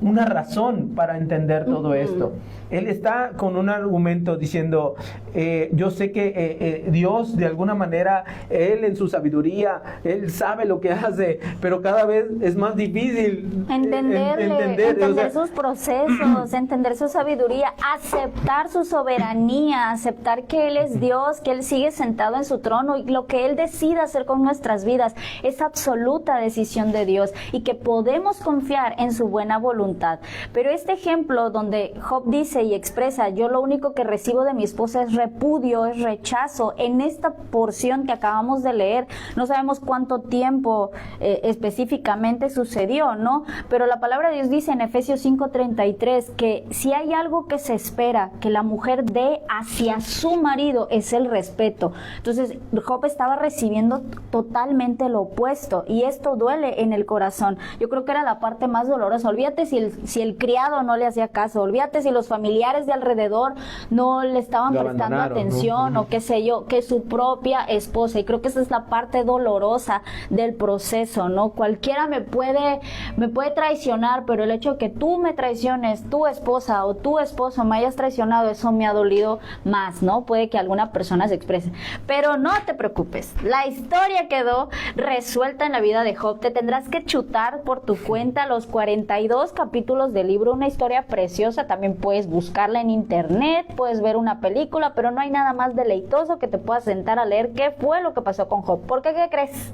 una razón para entender todo esto. Él está con un argumento diciendo, yo sé que Dios de alguna manera, Él en su sabiduría, Él sabe lo que hace, pero cada vez es más difícil entender sus procesos, entender su sabiduría, aceptar su soberanía, aceptar que Él es Dios, que Él sigue sentado en su trono y lo que Él decida hacer con nuestras vidas es absoluta decisión de Dios y que podemos confiar en su buena voluntad. Pero este ejemplo donde Job dice y expresa, yo lo único que recibo de mi esposa es repudio, es rechazo, en esta porción que acabamos de leer, no sabemos cuánto tiempo específicamente sucedió, ¿no? Pero la palabra de Dios dice en Efesios 5:33 que si hay algo que se espera que la mujer dé hacia su marido es el respeto. Entonces Job estaba recibiendo totalmente lo opuesto y esto duele en el corazón. Yo creo que era la parte más dolorosa. Olvídate si el criado no le hacía caso, olvídate si los familiares de alrededor no le estaban prestando atención, ¿no? O qué sé yo, que su propia esposa, y creo que esa es la parte dolorosa del proceso, ¿no? Cualquiera me puede traicionar, pero el hecho de que tú me traiciones, tu esposa o tu esposo me hayas traicionado, eso me ha dolido más, ¿no? Puede que alguna persona se exprese, pero no te preocupes, la historia quedó resuelta en la vida de Job. Te tendrás que chutar por tu cuenta los 42 capítulos del libro, una historia preciosa. También puedes buscarla en internet, puedes ver una película, pero no hay nada más deleitoso que te puedas sentar a leer qué fue lo que pasó con Job. ¿Por qué? ¿Qué crees?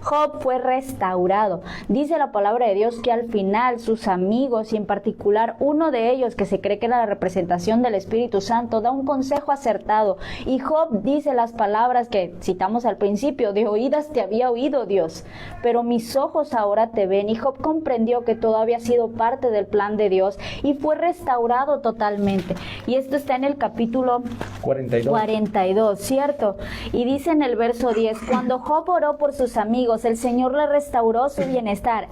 Job fue restaurado. Dice la palabra de Dios que al final sus amigos, y en particular uno de ellos que se cree que era la representación del Espíritu Santo, da un consejo acertado. Y Job dice las palabras que citamos al principio: de oídas te había oído, Dios, pero mis ojos ahora te ven. Y Job comprendió que todo había sido parte del plan de Dios y fue restaurado totalmente. Y esto está en el capítulo 42, ¿cierto? Y dice en el verso 10: cuando Job oró por sus amigos, el Señor le restauró su bienestar.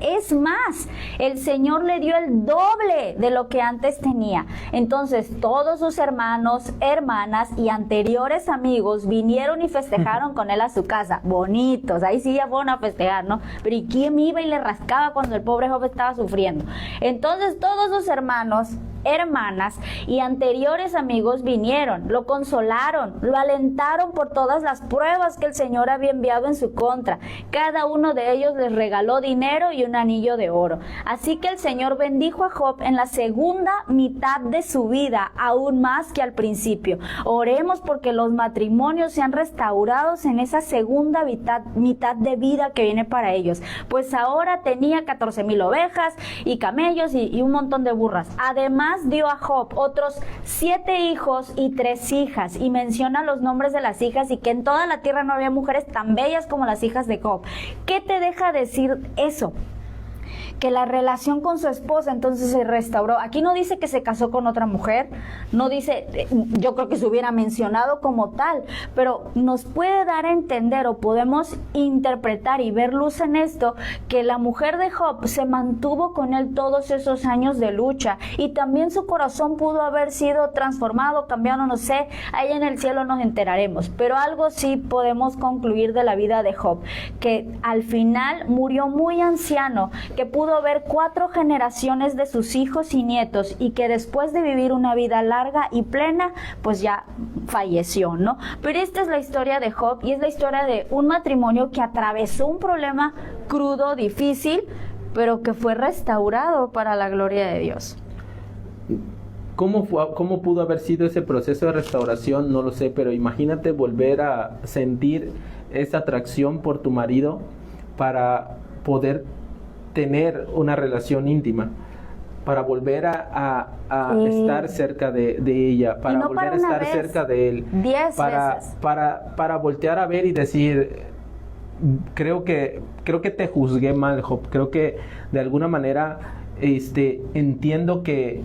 Es más, el Señor le dio el doble de lo que antes tenía. Entonces todos sus hermanos, hermanas y anteriores amigos vinieron y festejaron con él a su casa. Bonitos, ahí sí ya fueron a festejar, ¿no? Pero ¿y quién iba y le rascaba cuando el pobre Job estaba sufriendo? Entonces todos sus hermanos, hermanas y anteriores amigos vinieron, lo consolaron, lo alentaron por todas las pruebas que el Señor había enviado en su contra. Cada uno de ellos les regaló dinero y un anillo de oro. Así que el Señor bendijo a Job en la segunda mitad de su vida, aún más que al principio. Oremos porque los matrimonios sean restaurados en esa segunda mitad de vida que viene para ellos. Pues ahora tenía 14,000 ovejas y camellos y un montón de burras. Además, dio a Job otros 7 hijos y 3 hijas, y menciona los nombres de las hijas, y que en toda la tierra no había mujeres tan bellas como las hijas de Job. ¿Qué te deja decir eso? Que la relación con su esposa entonces se restauró. Aquí no dice que se casó con otra mujer, no dice, yo creo que se hubiera mencionado como tal, pero nos puede dar a entender, o podemos interpretar y ver luz en esto, que la mujer de Job se mantuvo con él todos esos años de lucha, y también su corazón pudo haber sido transformado, cambiado, no sé, ahí en el cielo nos enteraremos, pero algo sí podemos concluir de la vida de Job, que al final murió muy anciano, que pudo ver 4 generaciones de sus hijos y nietos, y que después de vivir una vida larga y plena, pues ya falleció, ¿no? Pero esta es la historia de Job, y es la historia de un matrimonio que atravesó un problema crudo, difícil, pero que fue restaurado para la gloria de Dios. ¿Cómo pudo haber sido ese proceso de restauración? No lo sé, pero imagínate volver a sentir esa atracción por tu marido para poder tener una relación íntima, para volver a estar cerca de ella, para no volver para a estar vez, cerca de él, 10 veces. Para voltear a ver y decir, creo que te juzgué mal, Job, creo que de alguna manera entiendo que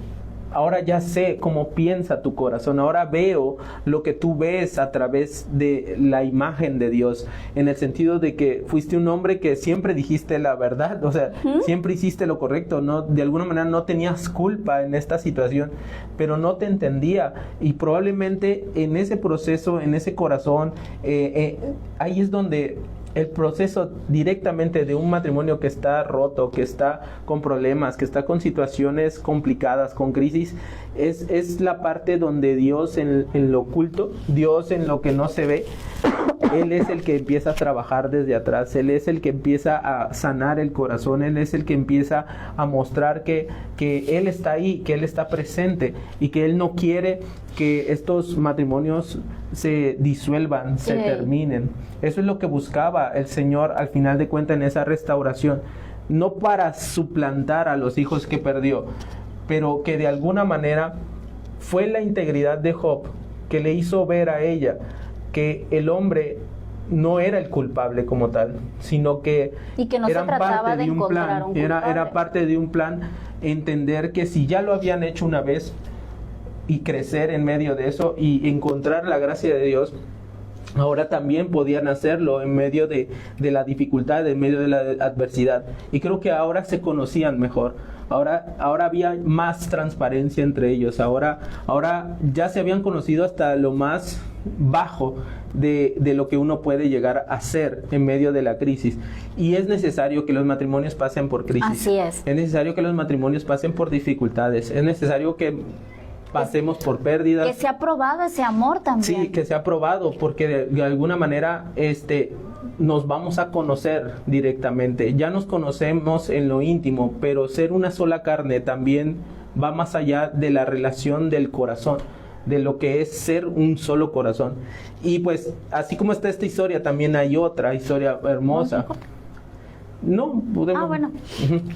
ahora ya sé cómo piensa tu corazón, ahora veo lo que tú ves a través de la imagen de Dios, en el sentido de que fuiste un hombre que siempre dijiste la verdad, o sea, siempre hiciste lo correcto, no, de alguna manera no tenías culpa en esta situación, pero no te entendía, y probablemente en ese proceso, en ese corazón, ahí es donde el proceso directamente de un matrimonio que está roto, que está con problemas, que está con situaciones complicadas, con crisis, es la parte donde Dios en lo oculto, Dios en lo que no se ve, Él es el que empieza a trabajar desde atrás, Él es el que empieza a sanar el corazón, Él es el que empieza a mostrar que Él está ahí, que Él está presente, y que Él no quiere que estos matrimonios se disuelvan, se terminen. Eso es lo que buscaba el Señor al final de cuentas en esa restauración, no para suplantar a los hijos que perdió, pero que de alguna manera fue la integridad de Job que le hizo ver a ella que el hombre no era el culpable como tal, sino que y que no se trataba de encontrar un culpable. Era parte de un plan, entender que si ya lo habían hecho una vez y crecer en medio de eso y encontrar la gracia de Dios, ahora también podían hacerlo en medio de la dificultad, en medio de la adversidad. Y creo que ahora se conocían mejor. Ahora había más transparencia entre ellos. Ahora ya se habían conocido hasta lo más bajo de lo que uno puede llegar a ser en medio de la crisis. Y es necesario que los matrimonios pasen por crisis. Así es. Es necesario que los matrimonios pasen por dificultades. Es necesario que pasemos por pérdidas. Que sea probado ese amor también. Sí, que sea probado, porque de alguna manera nos vamos a conocer directamente. Ya nos conocemos en lo íntimo, pero ser una sola carne también va más allá de la relación del corazón. de lo que es ser un solo corazón. Y pues, así como está esta historia, también hay otra historia hermosa. No, podemos... bueno.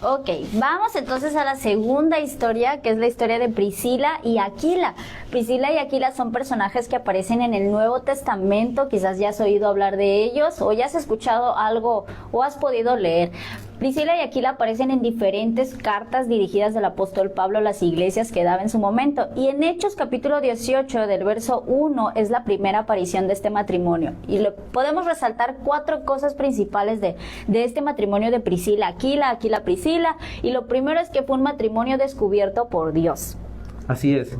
Ok, vamos entonces a la segunda historia, que es la historia de Priscila y Aquila. Priscila y Aquila son personajes que aparecen en el Nuevo Testamento, quizás ya has oído hablar de ellos, o ya has escuchado algo, o has podido leer. Priscila y Aquila aparecen en diferentes cartas dirigidas del apóstol Pablo a las iglesias que daba en su momento. Y en Hechos capítulo 18 del verso 1 es la primera aparición de este matrimonio. Y podemos resaltar 4 cosas principales de este matrimonio de Priscila, Aquila, Priscila. Y lo primero es que fue un matrimonio descubierto por Dios. Así es.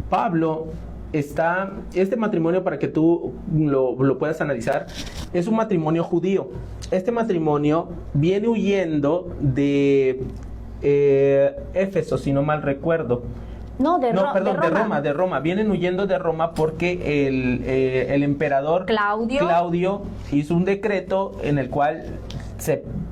Pablo este matrimonio, para que tú lo puedas analizar, es un matrimonio judío. Este matrimonio viene huyendo de Éfeso, si no mal recuerdo. De Roma. Vienen huyendo de Roma porque el emperador Claudio hizo un decreto en el cual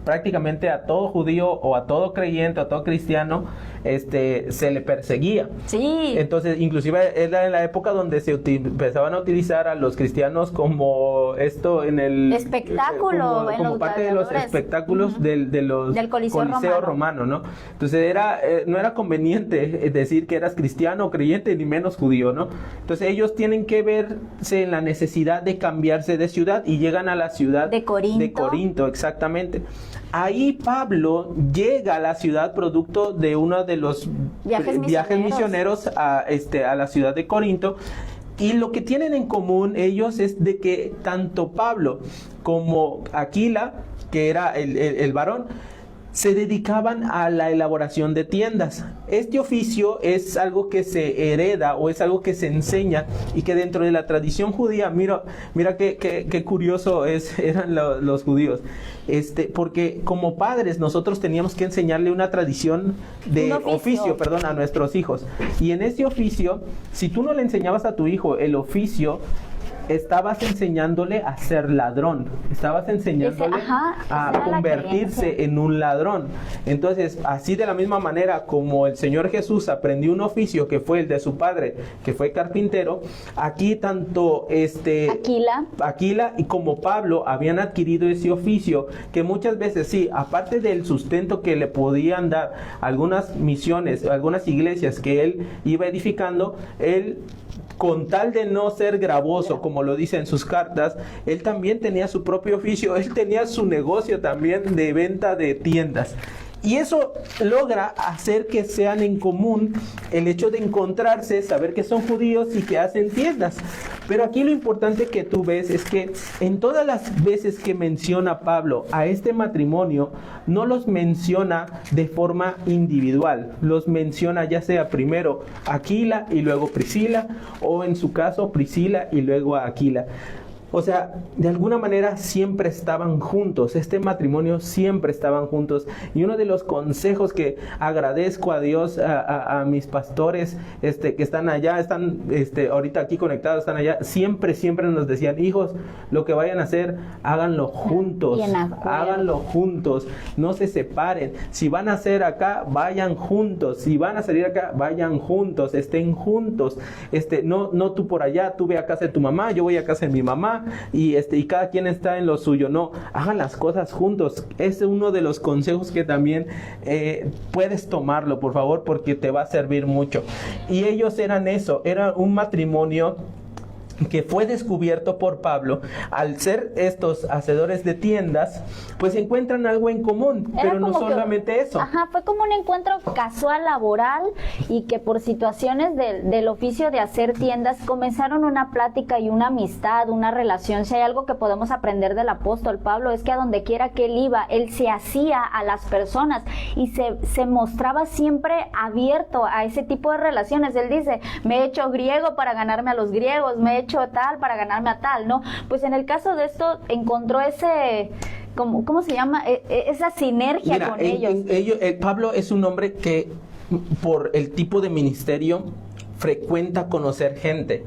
prácticamente a todo judío o a todo creyente, a todo cristiano, se le perseguía. Sí. Entonces, inclusive era en la época donde se empezaban a utilizar a los cristianos como esto en el espectáculo, como parte de los espectáculos del Coliseo romano, ¿no? Entonces no era conveniente decir que eras cristiano o creyente, ni menos judío, ¿no? Entonces ellos tienen que verse en la necesidad de cambiarse de ciudad y llegan a la ciudad de Corinto, exactamente. Ahí Pablo llega a la ciudad producto de uno de los viajes misioneros a la ciudad de Corinto, y lo que tienen en común ellos es de que tanto Pablo como Aquila, que era el varón, se dedicaban a la elaboración de tiendas. Este oficio es algo que se hereda o es algo que se enseña y que dentro de la tradición judía, mira qué curioso eran los judíos, porque como padres nosotros teníamos que enseñarle una tradición de oficio, a nuestros hijos. Y en ese oficio, si tú no le enseñabas a tu hijo el oficio, estabas enseñándole a ser ladrón, estabas enseñándole a convertirse en un ladrón. Entonces, así de la misma manera como el Señor Jesús aprendió un oficio que fue el de su padre, que fue carpintero, aquí tanto Aquila y como Pablo habían adquirido ese oficio, que muchas veces sí, aparte del sustento que le podían dar algunas misiones, algunas iglesias que él iba edificando, él, con tal de no ser gravoso, como lo dice en sus cartas, él también tenía su propio oficio, él tenía su negocio también de venta de tiendas. Y eso logra hacer que sean en común el hecho de encontrarse, saber que son judíos y que hacen tiendas. Pero aquí lo importante que tú ves es que en todas las veces que menciona Pablo a este matrimonio, no los menciona de forma individual. Los menciona ya sea primero Aquila y luego Priscila, o en su caso Priscila y luego Aquila. O sea, de alguna manera siempre estaban juntos, este matrimonio siempre estaban juntos. Y uno de los consejos que agradezco a Dios, a mis pastores que están allá, están ahorita aquí conectados, están allá, siempre nos decían: hijos, lo que vayan a hacer, háganlo juntos, no se separen. Si van a hacer acá, vayan juntos, si van a salir acá, vayan juntos, estén juntos. No tú por allá, tú ve a casa de tu mamá, yo voy a casa de mi mamá, y cada quien está en lo suyo. No, hagan las cosas juntos. Es uno de los consejos que también puedes tomarlo, por favor, porque te va a servir mucho. Y ellos eran eso, era un matrimonio que fue descubierto por Pablo. Al ser estos hacedores de tiendas, pues encuentran algo en común, pero no solamente eso. Fue como un encuentro casual, laboral, y que por situaciones del oficio de hacer tiendas comenzaron una plática y una amistad, una relación. Si hay algo que podemos aprender del apóstol Pablo, es que a donde quiera que él iba, él se hacía a las personas y se mostraba siempre abierto a ese tipo de relaciones. Él dice: me he hecho griego para ganarme a los griegos, me he hecho tal para ganarme a tal, ¿no? Pues en el caso de esto encontró ese, ¿cómo se llama? Esa sinergia con ellos. Pablo es un hombre que, por el tipo de ministerio, frecuenta conocer gente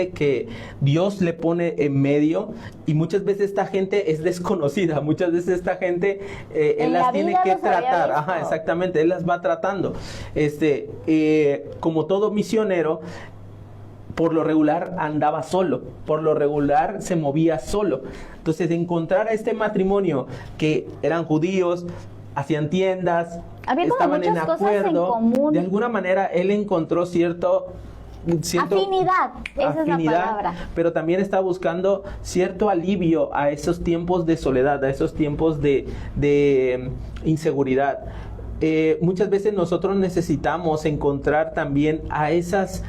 que Dios le pone en medio, y muchas veces esta gente es desconocida, muchas veces esta gente él las tiene que tratar, exactamente, él las va tratando. Como todo misionero, por lo regular andaba solo, por lo regular se movía solo. Entonces, encontrar a este matrimonio que eran judíos, hacían tiendas, estaban en acuerdo, de alguna manera él encontró cierto afinidad, esa es la palabra. Pero también está buscando cierto alivio a esos tiempos de soledad, a esos tiempos de inseguridad. Muchas veces nosotros necesitamos encontrar también a esas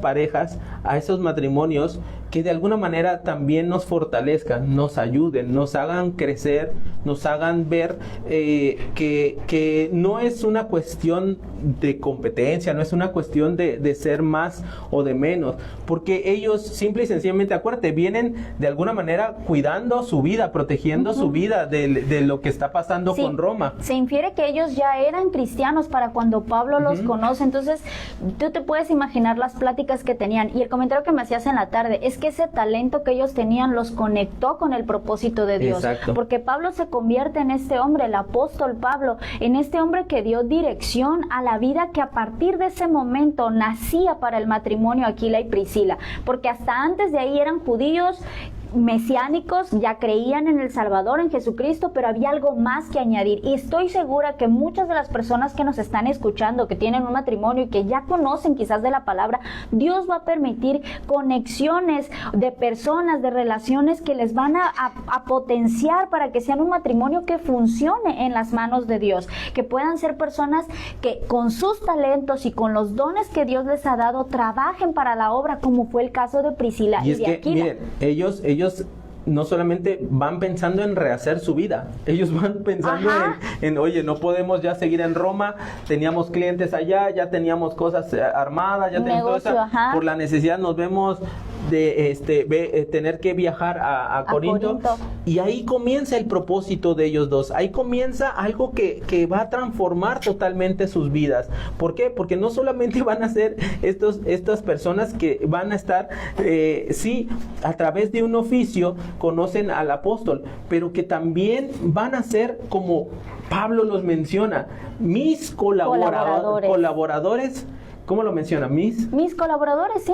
parejas, a esos matrimonios que de alguna manera también nos fortalezcan, nos ayuden, nos hagan crecer, nos hagan ver que no es una cuestión de competencia, no es una cuestión de ser más o de menos, porque ellos simple y sencillamente, acuérdate, vienen de alguna manera cuidando su vida, protegiendo su vida de lo que está pasando con Roma. Se infiere que ellos ya eran cristianos para cuando Pablo los conoce, entonces tú te puedes imaginar las pláticas que tenían, y el comentario que me hacías en la tarde es que ese talento que ellos tenían los conectó con el propósito de Dios. Exacto. Porque Pablo se convierte en este hombre, el apóstol Pablo, en este hombre que dio dirección a la vida que a partir de ese momento nacía para el matrimonio Aquila y Priscila, porque hasta antes de ahí eran judíos mesiánicos, ya creían en el Salvador, en Jesucristo, pero había algo más que añadir, y estoy segura que muchas de las personas que nos están escuchando, que tienen un matrimonio y que ya conocen quizás de la palabra, Dios va a permitir conexiones de personas, de relaciones que les van a potenciar para que sean un matrimonio que funcione en las manos de Dios, que puedan ser personas que con sus talentos y con los dones que Dios les ha dado trabajen para la obra, como fue el caso de Priscila y de Aquila. Miren, ellos no solamente van pensando en rehacer su vida, ellos van pensando en oye, no podemos ya seguir en Roma, teníamos clientes allá, ya teníamos cosas armadas, ya teníamos todo eso, por la necesidad nos vemos de tener que viajar a Corinto, y ahí comienza el propósito de ellos dos, ahí comienza algo que va a transformar totalmente sus vidas. ¿Por qué? Porque no solamente van a ser estas personas que van a estar, a través de un oficio conocen al apóstol, pero que también van a ser, como Pablo los menciona, mis colaboradores. ¿Cómo lo menciona? Mis colaboradores, sí.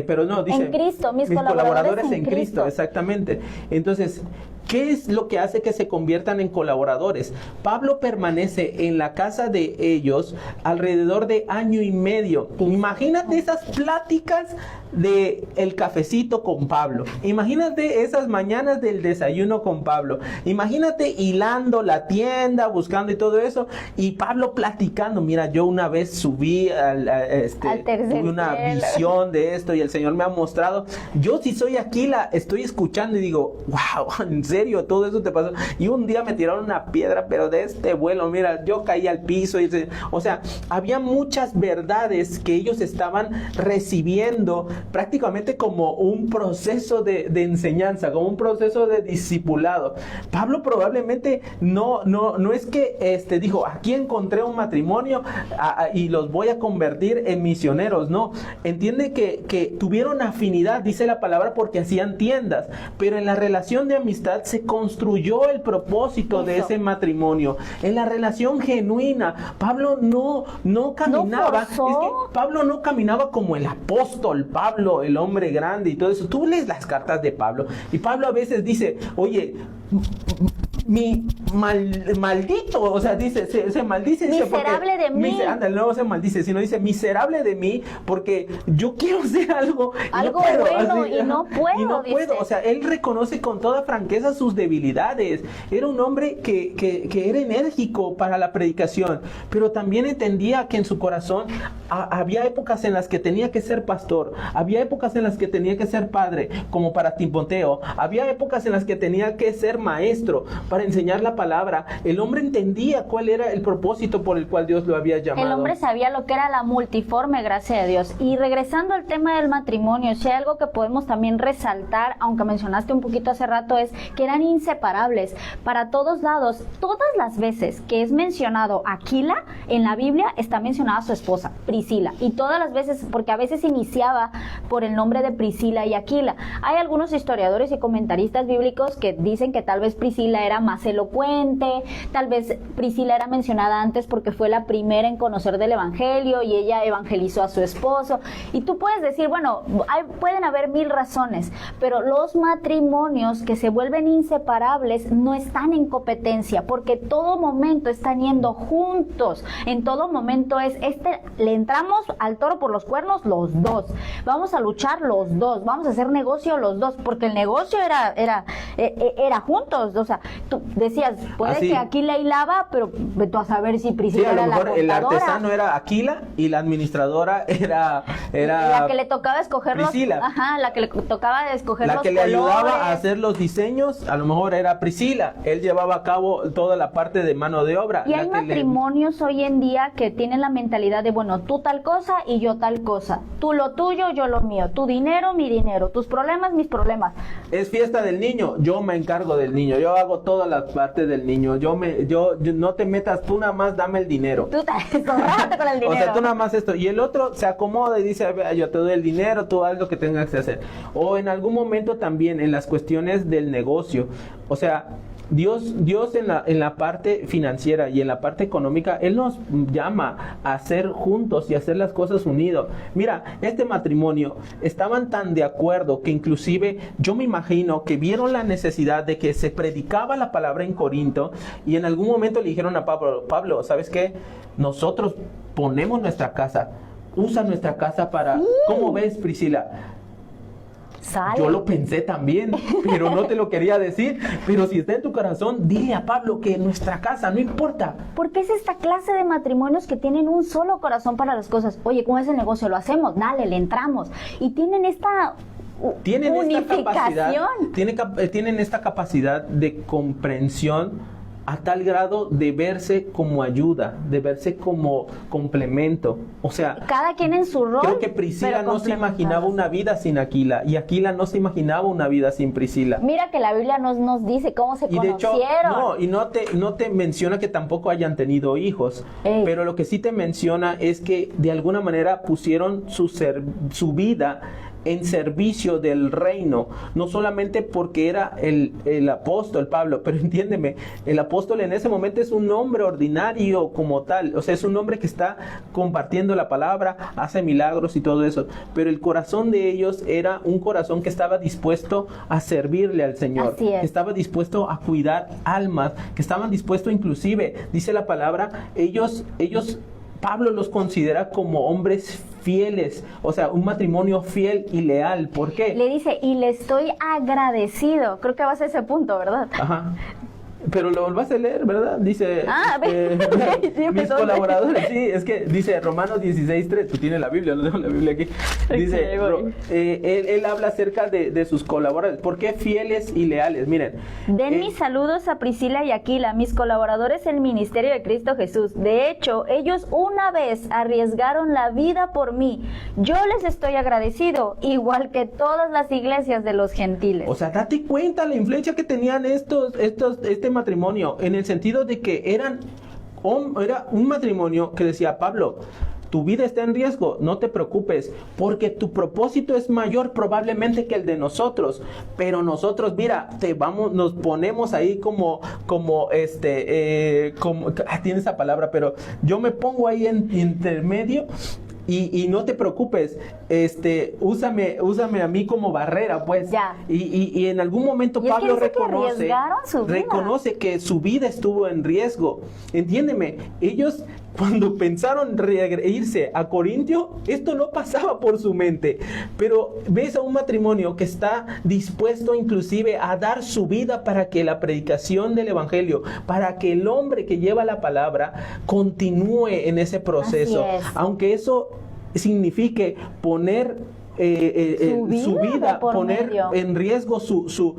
Pero no, dice... En Cristo, mis colaboradores en Cristo, exactamente. Entonces, ¿qué es lo que hace que se conviertan en colaboradores? Pablo permanece en la casa de ellos alrededor de 1 año y medio. Imagínate esas pláticas de el cafecito con Pablo. Imagínate esas mañanas del desayuno con Pablo. Imagínate hilando la tienda, buscando y todo eso. Y Pablo platicando. Mira, yo una vez subí tuve una visión de esto y el Señor me ha mostrado. Yo si soy Aquila, estoy escuchando y digo, wow, ¿en serio? Todo eso te pasó. Y un día me tiraron una piedra, pero de este vuelo, mira, yo caí al piso. O sea, había muchas verdades que ellos estaban recibiendo prácticamente como un proceso de enseñanza, como un proceso de discipulado. Pablo probablemente no es que dijo, aquí encontré un matrimonio y los voy a convertir en misioneros. No, entiende que tuvieron afinidad, dice la palabra, porque hacían tiendas, pero en la relación de amistad se construyó el propósito de ese matrimonio, en la relación genuina. Pablo no caminaba, es que Pablo no caminaba como el apóstol Pablo, el hombre grande y todo eso. Tú lees las cartas de Pablo y Pablo a veces dice, oye, mi maldito, o sea, dice, se maldice. Miserable de mí. No se maldice, sino dice, miserable de mí, porque yo quiero hacer algo bueno y no puedo. O sea, él reconoce con toda franqueza sus debilidades. Era un hombre que era enérgico para la predicación, pero también entendía que en su corazón había épocas en las que tenía que ser pastor, había épocas en las que tenía que ser padre, como para Timoteo, había épocas en las que tenía que ser maestro, para enseñar la palabra. El hombre entendía cuál era el propósito por el cual Dios lo había llamado. El hombre sabía lo que era la multiforme gracia de Dios. Y regresando al tema del matrimonio, si hay algo que podemos también resaltar, aunque mencionaste un poquito hace rato, es que eran inseparables. Para todos lados, todas las veces que es mencionado Aquila, en la Biblia está mencionada su esposa, Priscila. Y todas las veces, porque a veces iniciaba por el nombre de Priscila y Aquila. Hay algunos historiadores y comentaristas bíblicos que dicen que tal vez Priscila era más elocuente, tal vez Priscila era mencionada antes porque fue la primera en conocer del evangelio y ella evangelizó a su esposo. Y tú puedes decir, bueno, pueden haber 1000 razones, pero los matrimonios que se vuelven inseparables no están en competencia, porque todo momento están yendo juntos. En todo momento le entramos al toro por los cuernos los dos, vamos a luchar los dos, vamos a hacer negocio los dos, porque el negocio era juntos. O sea, tú decías, puede que Aquila hilaba, pero tú a saber si Priscila era la contadora. El artesano era Aquila y la administradora era la que le tocaba escoger Priscila. La que le tocaba escoger los colores. La que le ayudaba a hacer los diseños, a lo mejor era Priscila. Él llevaba a cabo toda la parte de mano de obra. Y hay matrimonios hoy en día que tienen la mentalidad de, bueno, tú tal cosa y yo tal cosa. Tú lo tuyo, yo lo mío. Tu dinero, mi dinero. Tus problemas, mis problemas. Es fiesta del niño, yo me encargo del niño. Yo hago toda la parte del niño. Yo no te metas, tú nada más dame el dinero. Tú conrájate con el dinero. O sea, tú nada más esto. Y el otro se acomoda y dice, yo te doy el dinero, tú haz lo que tengas que hacer. O en algún momento también en las cuestiones del negocio. O sea, Dios en la parte financiera y en la parte económica, Él nos llama a hacer juntos y hacer las cosas unidos. Mira, este matrimonio estaban tan de acuerdo que inclusive yo me imagino que vieron la necesidad de que se predicaba la palabra en Corinto y en algún momento le dijeron a Pablo, ¿sabes qué? Nosotros ponemos nuestra casa, usa nuestra casa para... ¿Cómo ves, Priscila? Yo lo pensé también, pero no te lo quería decir. Pero si está en tu corazón, dile a Pablo que nuestra casa, no importa. Porque es esta clase de matrimonios que tienen un solo corazón para las cosas. Oye, ¿cómo es el negocio? Lo hacemos, dale, le entramos. Y tienen esta unificación. Tienen esta capacidad de comprensión a tal grado de verse como ayuda, de verse como complemento. O sea, cada quien en su rol. Creo que Priscila no se imaginaba una vida sin Aquila y Aquila no se imaginaba una vida sin Priscila. Mira que la Biblia nos dice cómo se conocieron. Y no te menciona que tampoco hayan tenido hijos, pero lo que sí te menciona es que de alguna manera pusieron su vida en servicio del reino, no solamente porque era el apóstol Pablo, pero entiéndeme, el apóstol en ese momento es un hombre ordinario como tal, o sea, es un hombre que está compartiendo la palabra, hace milagros y todo eso, pero el corazón de ellos era un corazón que estaba dispuesto a servirle al Señor, que estaba dispuesto a cuidar almas, que estaban dispuestos inclusive, dice la palabra, ellos Pablo los considera como hombres fieles, o sea, un matrimonio fiel y leal. ¿Por qué? Le dice, y le estoy agradecido. Creo que vas a ese punto, ¿verdad? Ajá. Pero lo vas a leer, ¿verdad? Dice, mis sí, colaboradores, sí, es que dice Romanos 16:3, tú tienes la Biblia, no tengo la Biblia aquí. Dice, él habla acerca de sus colaboradores. ¿Por qué fieles y leales? Miren. Den mis saludos a Priscila y Aquila, mis colaboradores en el ministerio de Cristo Jesús. De hecho, ellos una vez arriesgaron la vida por mí. Yo les estoy agradecido, igual que todas las iglesias de los gentiles. O sea, date cuenta la influencia que tenían este matrimonio, en el sentido de que era un matrimonio que decía, Pablo, tu vida está en riesgo, no te preocupes, porque tu propósito es mayor probablemente que el de nosotros, pero nosotros, mira, nos ponemos ahí como tiene esa palabra, pero yo me pongo ahí en intermedio. Y no te preocupes, úsame a mí como barrera, pues. Ya. Y en algún momento Pablo reconoce que su vida estuvo en riesgo. Entiéndeme, ellos cuando pensaron irse a Corintio, esto no pasaba por su mente. Pero ves a un matrimonio que está dispuesto inclusive a dar su vida para que la predicación del evangelio, para que el hombre que lleva la palabra continúe en ese proceso. Aunque eso signifique poner Su vida poner medio. en riesgo su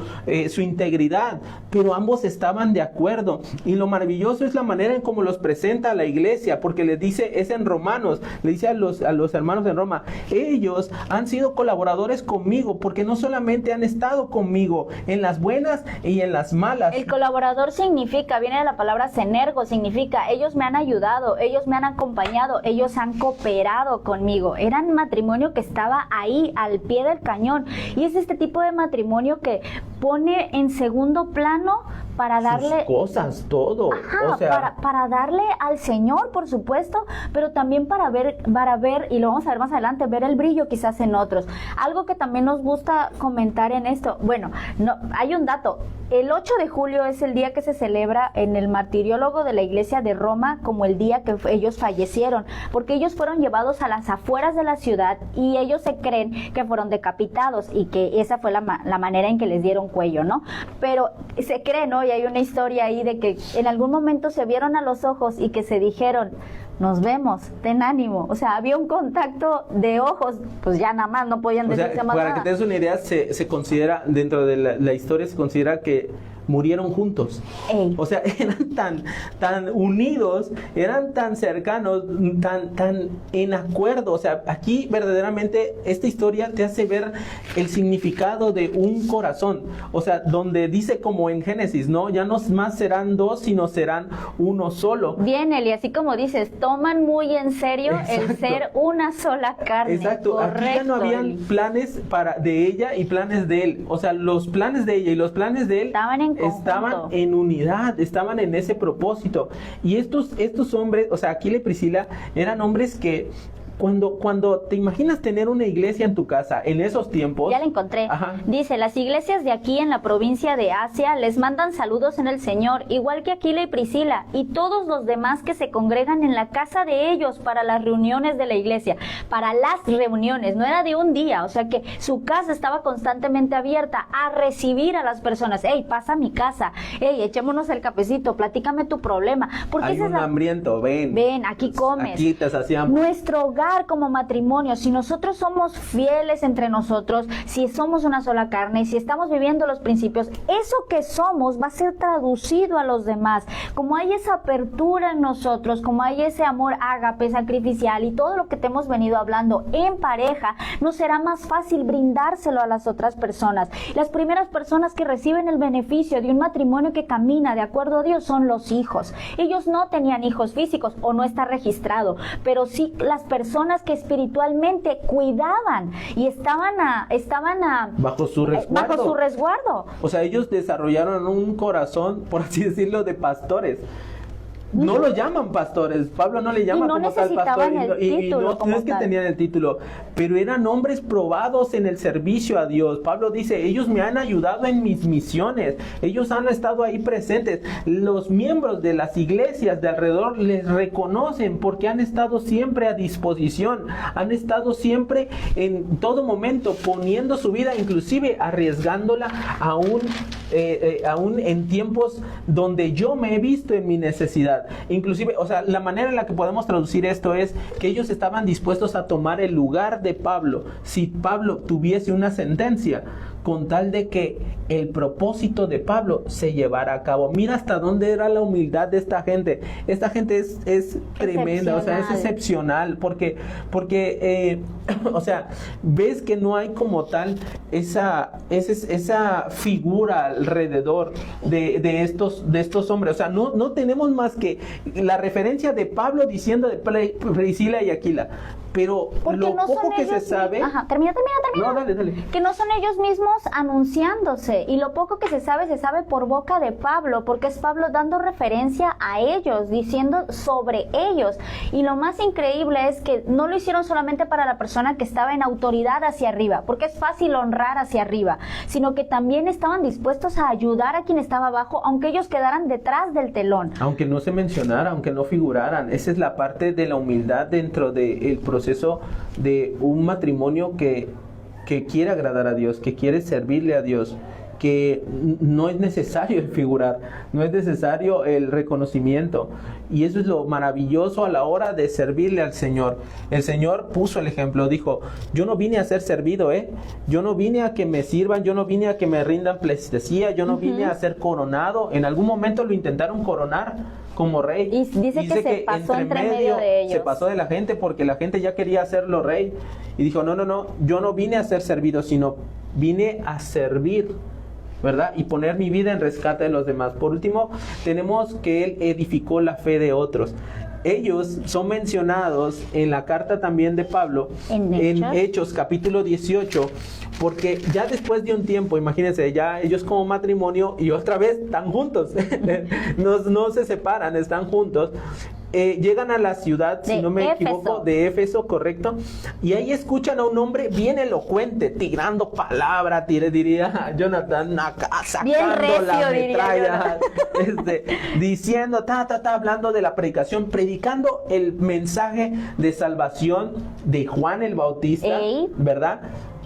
integridad, pero ambos estaban de acuerdo. Y lo maravilloso es la manera en cómo los presenta a la iglesia, porque les dice, es en Romanos, le dice a los hermanos en Roma, ellos han sido colaboradores conmigo, porque no solamente han estado conmigo en las buenas y en las malas. El colaborador significa, viene de la palabra senergo, significa ellos me han ayudado, ellos me han acompañado, ellos han cooperado conmigo. Eran matrimonio que estaba ahí al pie del cañón, y es este tipo de matrimonio que pone en segundo plano para darle sus cosas, todo. Ajá, o sea, para darle al Señor, por supuesto, pero también para ver, y lo vamos a ver más adelante, ver el brillo quizás en otros. Algo que también nos gusta comentar en esto, bueno, no, hay un dato. El 8 de julio es el día que se celebra en el martiriólogo de la iglesia de Roma como el día que ellos fallecieron, porque ellos fueron llevados a las afueras de la ciudad y ellos se creen que fueron decapitados y que esa fue la manera en que les dieron cuello, ¿no? Pero se cree, ¿no? Y hay una historia ahí de que en algún momento se vieron a los ojos y que se dijeron, nos vemos, ten ánimo. O sea, había un contacto de ojos, pues ya nada más, no podían decirse más para nada. que te des una idea, se considera, dentro de la historia, se considera que murieron juntos. Ey. O sea, eran tan unidos, eran tan cercanos, tan en acuerdo. O sea, aquí verdaderamente esta historia te hace ver el significado de un corazón. O sea, donde dice como en Génesis, ¿no? Ya no más serán dos, sino serán uno solo. Bien, Eli, así como dices, toman muy en serio Exacto. el ser una sola carne. Exacto, Correcto, aquí ya no habían Eli. planes de ella y planes de él. O sea, los planes de ella y los planes de él estaban en unidad, estaban en ese propósito. Y estos hombres, o sea, Aquila y Priscila eran hombres que cuando te imaginas tener una iglesia en tu casa en esos tiempos. Ya la encontré. Ajá. Dice, las iglesias de aquí en la provincia de Asia les mandan saludos en el Señor, igual que Aquila y Priscila, y todos los demás que se congregan en la casa de ellos para las reuniones de la iglesia. Para las reuniones, no era de un día, o sea que su casa estaba constantemente abierta a recibir a las personas. Hey, pasa a mi casa. Hey, echémonos el cafecito, platícame tu problema. Porque Hay esa es un hambriento, ven, aquí comes. aquí te saciamos. Nuestro hogar como matrimonio, si nosotros somos fieles entre nosotros, si somos una sola carne, si estamos viviendo los principios, eso que somos va a ser traducido a los demás. Como hay esa apertura en nosotros, como hay ese amor ágape, sacrificial y todo lo que te hemos venido hablando en pareja, nos será más fácil brindárselo a las otras personas. Las primeras personas que reciben el beneficio de un matrimonio que camina de acuerdo a Dios son los hijos. Ellos no tenían hijos físicos o no está registrado, pero sí las personas que espiritualmente cuidaban y estaban bajo su resguardo. O sea, ellos desarrollaron un corazón, por así decirlo, de pastores. No lo llaman pastores, Pablo no le llama como tal pastor, y no es que tenían el título, pero eran hombres probados en el servicio a Dios. Pablo dice, ellos me han ayudado en mis misiones, ellos han estado ahí presentes. Los miembros de las iglesias de alrededor les reconocen porque han estado siempre a disposición, han estado siempre en todo momento poniendo su vida, inclusive arriesgándola aún en tiempos donde yo me he visto en mi necesidad. Inclusive, o sea, la manera en la que podemos traducir esto es que ellos estaban dispuestos a tomar el lugar de Pablo si Pablo tuviese una sentencia, con tal de que el propósito de Pablo se llevara a cabo. Mira hasta dónde era la humildad de esta gente. Esta gente es tremenda, o sea, es excepcional, porque o sea, ves que no hay como tal esa figura alrededor de estos hombres. O sea, no tenemos más que la referencia de Pablo diciendo de Priscila y Aquila, pero porque lo no poco que se sabe... Ajá, termina. No, dale. Que no son ellos mismos anunciándose, y lo poco que se sabe por boca de Pablo, porque es Pablo dando referencia a ellos, diciendo sobre ellos. Y lo más increíble es que no lo hicieron solamente para la persona que estaba en autoridad hacia arriba, porque es fácil honrar hacia arriba, sino que también estaban dispuestos a ayudar a quien estaba abajo, aunque ellos quedaran detrás del telón. Aunque no se mencionara, aunque no figuraran. Esa es la parte de la humildad dentro del proceso de un matrimonio que quiere agradar a Dios, que quiere servirle a Dios. que no es necesario el figurar, no es necesario el reconocimiento. Y eso es lo maravilloso a la hora de servirle al Señor. El Señor puso el ejemplo, dijo, yo no vine a ser servido, yo no vine a que me sirvan, yo no vine a que me rindan pleitesía, yo no vine a ser coronado. En algún momento lo intentaron coronar como rey. Y dice que se pasó entre medio de ellos. Se pasó de la gente porque la gente ya quería hacerlo rey. Y dijo, no, yo no vine a ser servido, sino vine a servir, ¿verdad? Y poner mi vida en rescate de los demás. Por último, tenemos que Él edificó la fe de otros. Ellos son mencionados en la carta también de Pablo, en Hechos capítulo 18, porque ya después de un tiempo, imagínense, ya ellos como matrimonio y otra vez están juntos, no se separan, están juntos. Llegan a la ciudad, si no me equivoco, de Éfeso, correcto, y ahí escuchan a un hombre bien elocuente, tirando palabra, diría Jonathan, acá sacando la metralla, diciendo, hablando de la predicación, predicando el mensaje de salvación de Juan el Bautista, ¿verdad?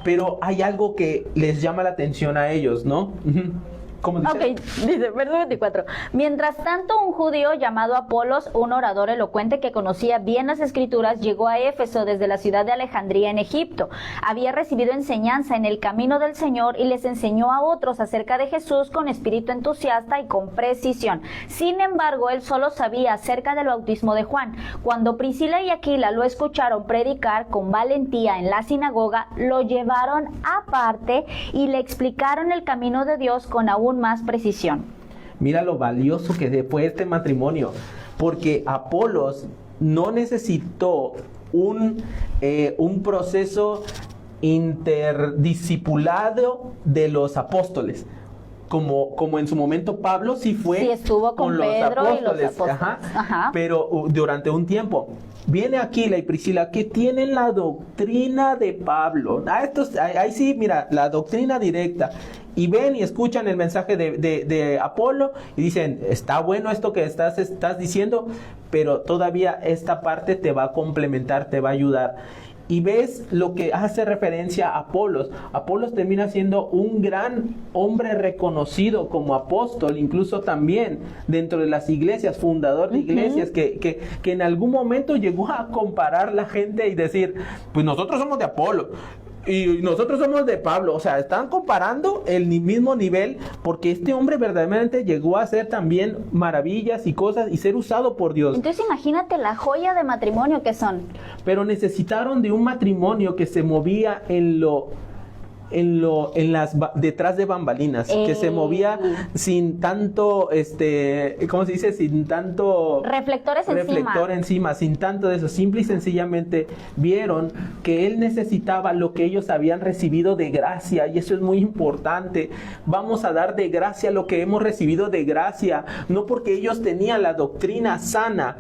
Pero hay algo que les llama la atención a ellos, ¿no? ¿Cómo dice? Ok, dice, verso 24. Mientras tanto, un judío llamado Apolos, un orador elocuente que conocía bien las escrituras, llegó a Éfeso desde la ciudad de Alejandría en Egipto. Había recibido enseñanza en el camino del Señor y les enseñó a otros acerca de Jesús con espíritu entusiasta y con precisión. Sin embargo, él solo sabía acerca del bautismo de Juan. Cuando Priscila y Aquila lo escucharon predicar con valentía en la sinagoga, lo llevaron aparte y le explicaron el camino de Dios con aún más precisión. Mira lo valioso que fue este matrimonio, porque Apolos no necesitó un proceso interdiscipulado de los apóstoles, como en su momento Pablo sí fue, estuvo con Pedro los apóstoles, y los apóstoles. Ajá. Pero durante un tiempo. Viene Aquila y Priscila que tienen la doctrina de Pablo. Ahí sí, mira, la doctrina directa. Y ven y escuchan el mensaje de Apolo y dicen, está bueno esto que estás diciendo, pero todavía esta parte te va a complementar, te va a ayudar. Y ves lo que hace referencia a Apolos. Apolos termina siendo un gran hombre reconocido como apóstol, incluso también dentro de las iglesias, fundador de iglesias, que en algún momento llegó a comparar la gente y decir, pues nosotros somos de Apolo y nosotros somos de Pablo. O sea, están comparando el mismo nivel, porque este hombre verdaderamente llegó a hacer también maravillas y cosas y ser usado por Dios. Entonces imagínate la joya de matrimonio que son. Pero necesitaron de un matrimonio que se movía detrás de bambalinas, que se movía sin tanto, ¿cómo se dice? Sin tanto reflector encima, sin tanto de eso. Simple y sencillamente vieron que él necesitaba lo que ellos habían recibido de gracia, y eso es muy importante. Vamos a dar de gracia lo que hemos recibido de gracia, no porque ellos tenían la doctrina sana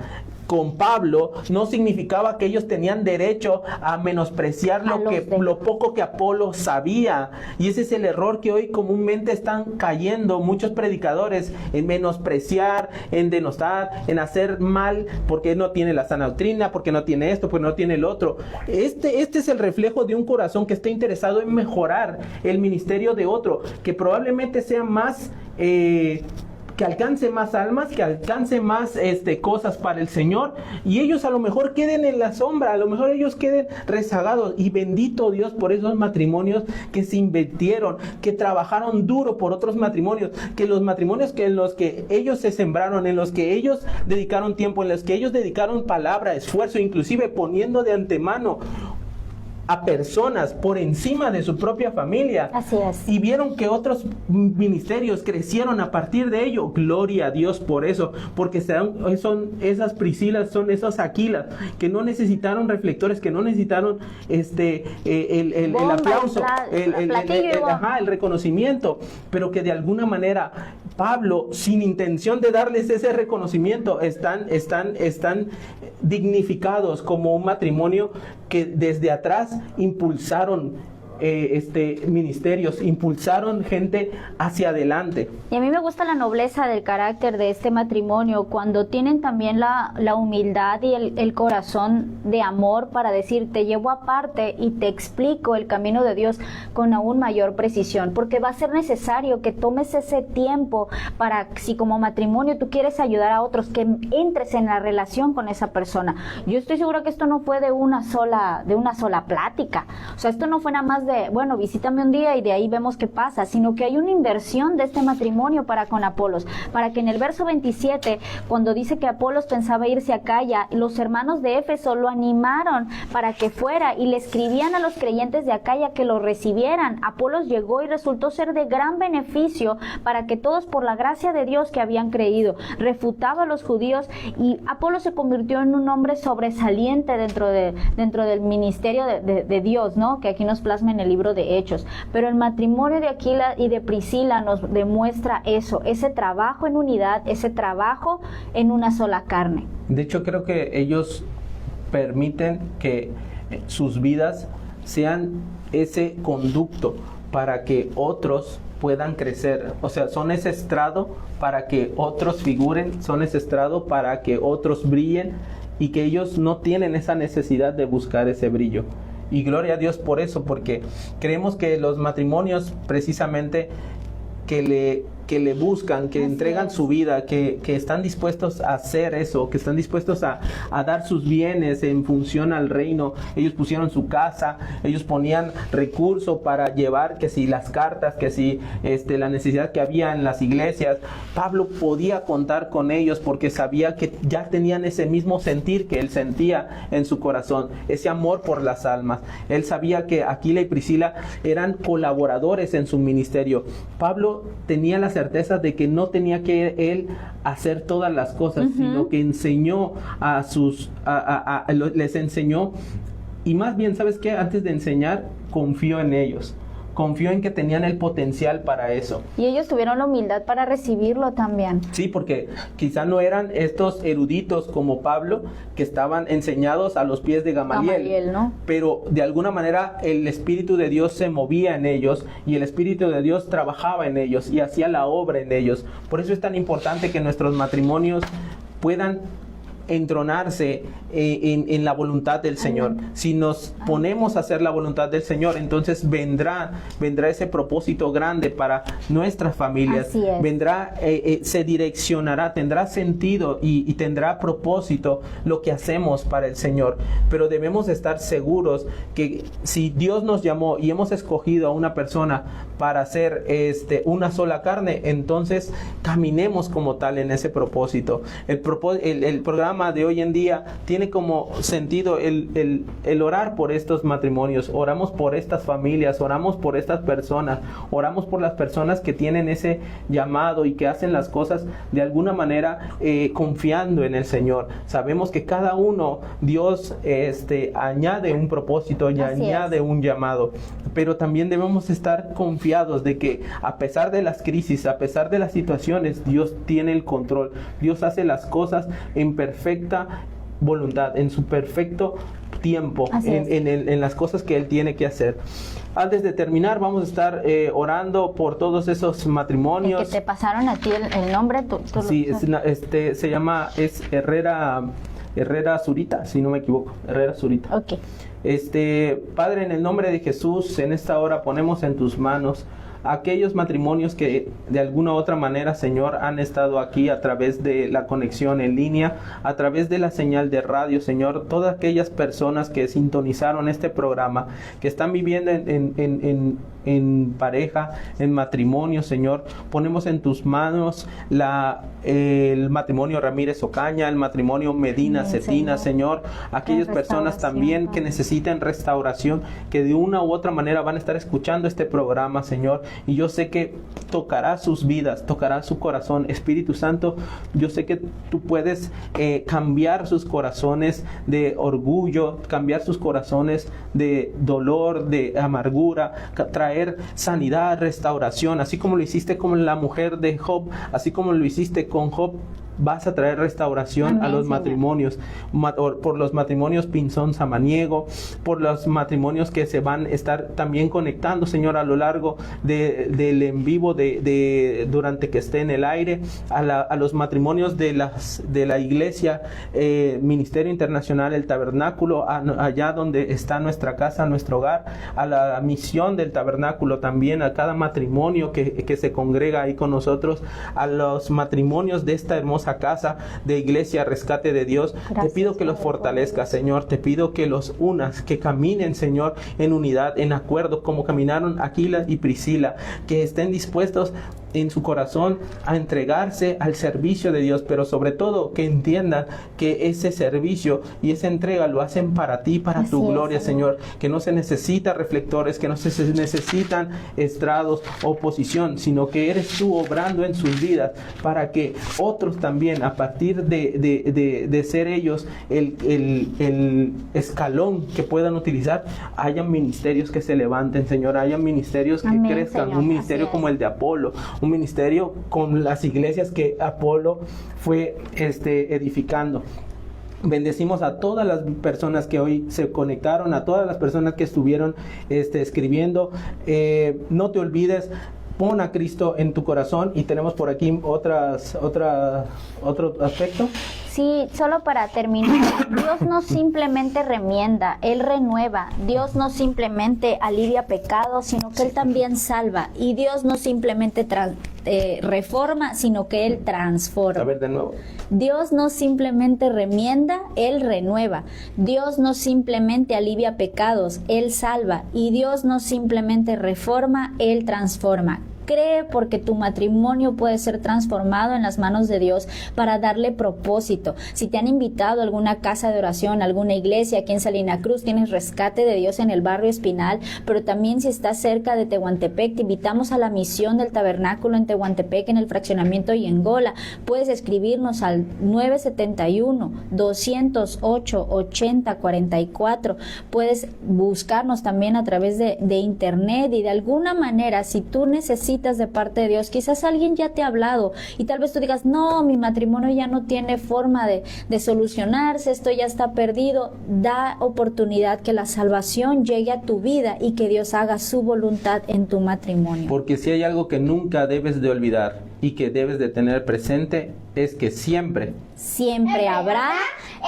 con Pablo, no significaba que ellos tenían derecho a menospreciar lo poco que Apolo sabía. Y ese es el error que hoy comúnmente están cayendo muchos predicadores, en menospreciar, en denostar, en hacer mal, porque no tiene la sana doctrina, porque no tiene esto, porque no tiene el otro. Este es el reflejo de un corazón que está interesado en mejorar el ministerio de otro, que probablemente sea más que alcance más almas, que alcance más cosas para el Señor, y ellos a lo mejor queden en la sombra, a lo mejor ellos queden rezagados. Y bendito Dios por esos matrimonios que se invirtieron, que trabajaron duro por otros matrimonios, que los matrimonios en los que ellos se sembraron, en los que ellos dedicaron tiempo, en los que ellos dedicaron palabra, esfuerzo, inclusive poniendo de antemano a personas por encima de su propia familia. Así es. Y vieron que otros ministerios crecieron a partir de ello. Gloria a Dios por eso, porque son esas Priscilas, son esas Aquilas, que no necesitaron reflectores, que no necesitaron el aplauso, el reconocimiento, pero que de alguna manera Pablo, sin intención de darles ese reconocimiento, están dignificados como un matrimonio que desde atrás impulsaron ministerios, impulsaron gente hacia adelante. Y a mí me gusta la nobleza del carácter de este matrimonio, cuando tienen también la humildad y el corazón de amor para decir, te llevo aparte y te explico el camino de Dios con aún mayor precisión, porque va a ser necesario que tomes ese tiempo para, si como matrimonio tú quieres ayudar a otros, que entres en la relación con esa persona. Yo estoy segura que esto no fue de una sola plática, o sea, esto no fue nada más de, bueno, visítame un día y de ahí vemos qué pasa, sino que hay una inversión de este matrimonio para con Apolos, para que en el verso 27, cuando dice que Apolos pensaba irse a Acaya, los hermanos de Éfeso lo animaron para que fuera y le escribían a los creyentes de Acaya que lo recibieran. Apolos llegó y resultó ser de gran beneficio para que todos, por la gracia de Dios que habían creído, refutaba a los judíos, y Apolos se convirtió en un hombre sobresaliente dentro del ministerio de Dios, ¿no? Que aquí nos plasma en el libro de Hechos. Pero el matrimonio de Aquila y de Priscila nos demuestra eso, ese trabajo en unidad, ese trabajo en una sola carne. De hecho, creo que ellos permiten que sus vidas sean ese conducto para que otros puedan crecer. O sea, son ese estrado para que otros figuren, son ese estrado para que otros brillen, y que ellos no tienen esa necesidad de buscar ese brillo. Y gloria a Dios por eso, porque creemos que los matrimonios precisamente que le buscan, que entregan su vida, que están dispuestos a hacer eso, que están dispuestos a dar sus bienes en función al reino. Ellos pusieron su casa, ellos ponían recursos para llevar, que si las cartas, que si la necesidad que había en las iglesias. Pablo podía contar con ellos porque sabía que ya tenían ese mismo sentir que él sentía en su corazón, ese amor por las almas. Él sabía que Aquila y Priscila eran colaboradores en su ministerio. Pablo tenía la certeza de que no tenía que él hacer todas las cosas, sino que enseñó les enseñó, y más bien, ¿sabes qué? Antes de enseñar, confió en ellos. Confió en que tenían el potencial para eso. Y ellos tuvieron la humildad para recibirlo también. Sí, porque quizá no eran estos eruditos como Pablo, que estaban enseñados a los pies de Gamaliel, ¿no? Pero de alguna manera el Espíritu de Dios se movía en ellos, y el Espíritu de Dios trabajaba en ellos y hacía la obra en ellos. Por eso es tan importante que nuestros matrimonios puedan entronarse en la voluntad del Señor. Si nos ponemos a hacer la voluntad del Señor, entonces vendrá ese propósito grande para nuestras familias. Vendrá, se direccionará, tendrá sentido y tendrá propósito lo que hacemos para el Señor. Pero debemos estar seguros que si Dios nos llamó y hemos escogido a una persona para hacer una sola carne, entonces caminemos como tal en ese propósito. El programa de hoy en día tiene como sentido el orar por estos matrimonios. Oramos por estas familias, oramos por estas personas, oramos por las personas que tienen ese llamado y que hacen las cosas de alguna manera confiando en el Señor. Sabemos que cada uno, Dios añade un propósito y añade un llamado, pero también debemos estar confiados de que a pesar de las crisis, a pesar de las situaciones, Dios tiene el control. Dios hace las cosas en perfecta voluntad, en su perfecto tiempo, en las cosas que Él tiene que hacer. Antes de terminar, vamos a estar orando por todos esos matrimonios. El que te pasaron a ti el nombre. Sí, se llama Herrera Zurita, si no me equivoco, Herrera Zurita. Ok. Padre, en el nombre de Jesús, en esta hora ponemos en tus manos aquellos matrimonios que de alguna u otra manera, Señor, han estado aquí a través de la conexión en línea, a través de la señal de radio, Señor, todas aquellas personas que sintonizaron este programa, que están viviendo en pareja, en matrimonio, Señor, ponemos en tus manos el matrimonio Ramírez Ocaña, el matrimonio Medina Cetina, Señor, aquellas personas también que necesitan restauración, que de una u otra manera van a estar escuchando este programa, Señor, y yo sé que tocará sus vidas, tocará su corazón. Espíritu Santo, yo sé que tú puedes cambiar sus corazones de orgullo, cambiar sus corazones de dolor, de amargura, traer sanidad, restauración, así como lo hiciste con la mujer de Job, así como lo hiciste con Job. vas a traer restauración a Amén, los Señor. matrimonios, por los matrimonios Pinzón Samaniego, por los matrimonios que se van a estar también conectando, Señor, a lo largo del en vivo durante que esté en el aire, a los matrimonios de la iglesia, Ministerio Internacional El Tabernáculo, allá donde está nuestra casa, nuestro hogar, a la misión del tabernáculo también, a cada matrimonio que se congrega ahí con nosotros, a los matrimonios de esta hermosa casa de Iglesia Rescate de Dios. Gracias, Te pido que los Padre, fortalezcas, Señor, te pido que los unas, que caminen, Señor, en unidad, en acuerdo, como caminaron Aquila y Priscila, que estén dispuestos en su corazón a entregarse al servicio de Dios, pero sobre todo que entiendan que ese servicio y esa entrega lo hacen para ti, para tu Así es, gloria, Señor. Señor, que no se necesita reflectores, que no se necesitan estrados o posición, sino que eres tú obrando en sus vidas para que otros también, a partir de ser ellos el escalón que puedan utilizar, hayan ministerios que se levanten, Señor, hayan ministerios que Amén, crezcan, Señor, un ministerio así como es. el de Apolo, un ministerio con las iglesias que Apolo fue edificando. Bendecimos a todas las personas que hoy se conectaron, a todas las personas que estuvieron escribiendo. No te olvides, pon a Cristo en tu corazón. Y tenemos por aquí otro aspecto. Sí, solo para terminar, Dios no simplemente remienda, Él renueva. Dios no simplemente alivia pecados, sino que Él también salva. Y Dios no simplemente reforma, sino que Él transforma. A ver, de nuevo. Dios no simplemente remienda, Él renueva. Dios no simplemente alivia pecados, Él salva. Y Dios no simplemente reforma, Él transforma. Cree, porque tu matrimonio puede ser transformado en las manos de Dios para darle propósito. Si te han invitado a alguna casa de oración, a alguna iglesia aquí en Salina Cruz, tienes Rescate de Dios en el barrio Espinal, pero también si estás cerca de Tehuantepec, te invitamos a la misión del tabernáculo en Tehuantepec, en el fraccionamiento Yengola. Puedes escribirnos al 971-208-8044. Puedes buscarnos también a través de internet, y de alguna manera, si tú necesitas de parte de Dios, quizás alguien ya te ha hablado y tal vez tú digas, no, mi matrimonio ya no tiene forma de solucionarse, esto ya está perdido. Da oportunidad que la salvación llegue a tu vida y que Dios haga su voluntad en tu matrimonio. Porque si hay algo que nunca debes de olvidar y que debes de tener presente, es que siempre habrá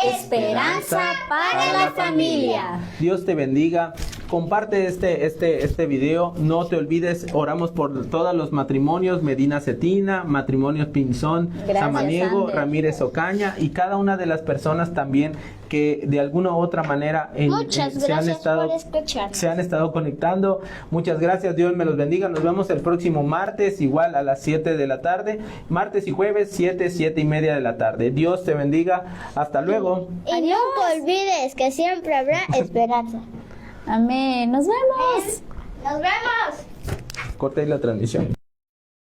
esperanza para la familia. Dios te bendiga. Comparte este video. No te olvides, oramos por todos los matrimonios: Medina Cetina, matrimonios Pinzón, Gracias, Samaniego, Ander. Ramírez Ocaña, y cada una de las personas también que de alguna u otra manera Muchas gracias por escucharnos. se han estado conectando. Muchas gracias, Dios me los bendiga. Nos vemos el próximo martes, igual a las 7 de la tarde. Martes y jueves, 7:30 de la tarde. Dios te bendiga. Hasta luego. Y nunca olvides que siempre habrá esperanza. Amén. Nos vemos. Nos vemos. Corta ahí la transmisión.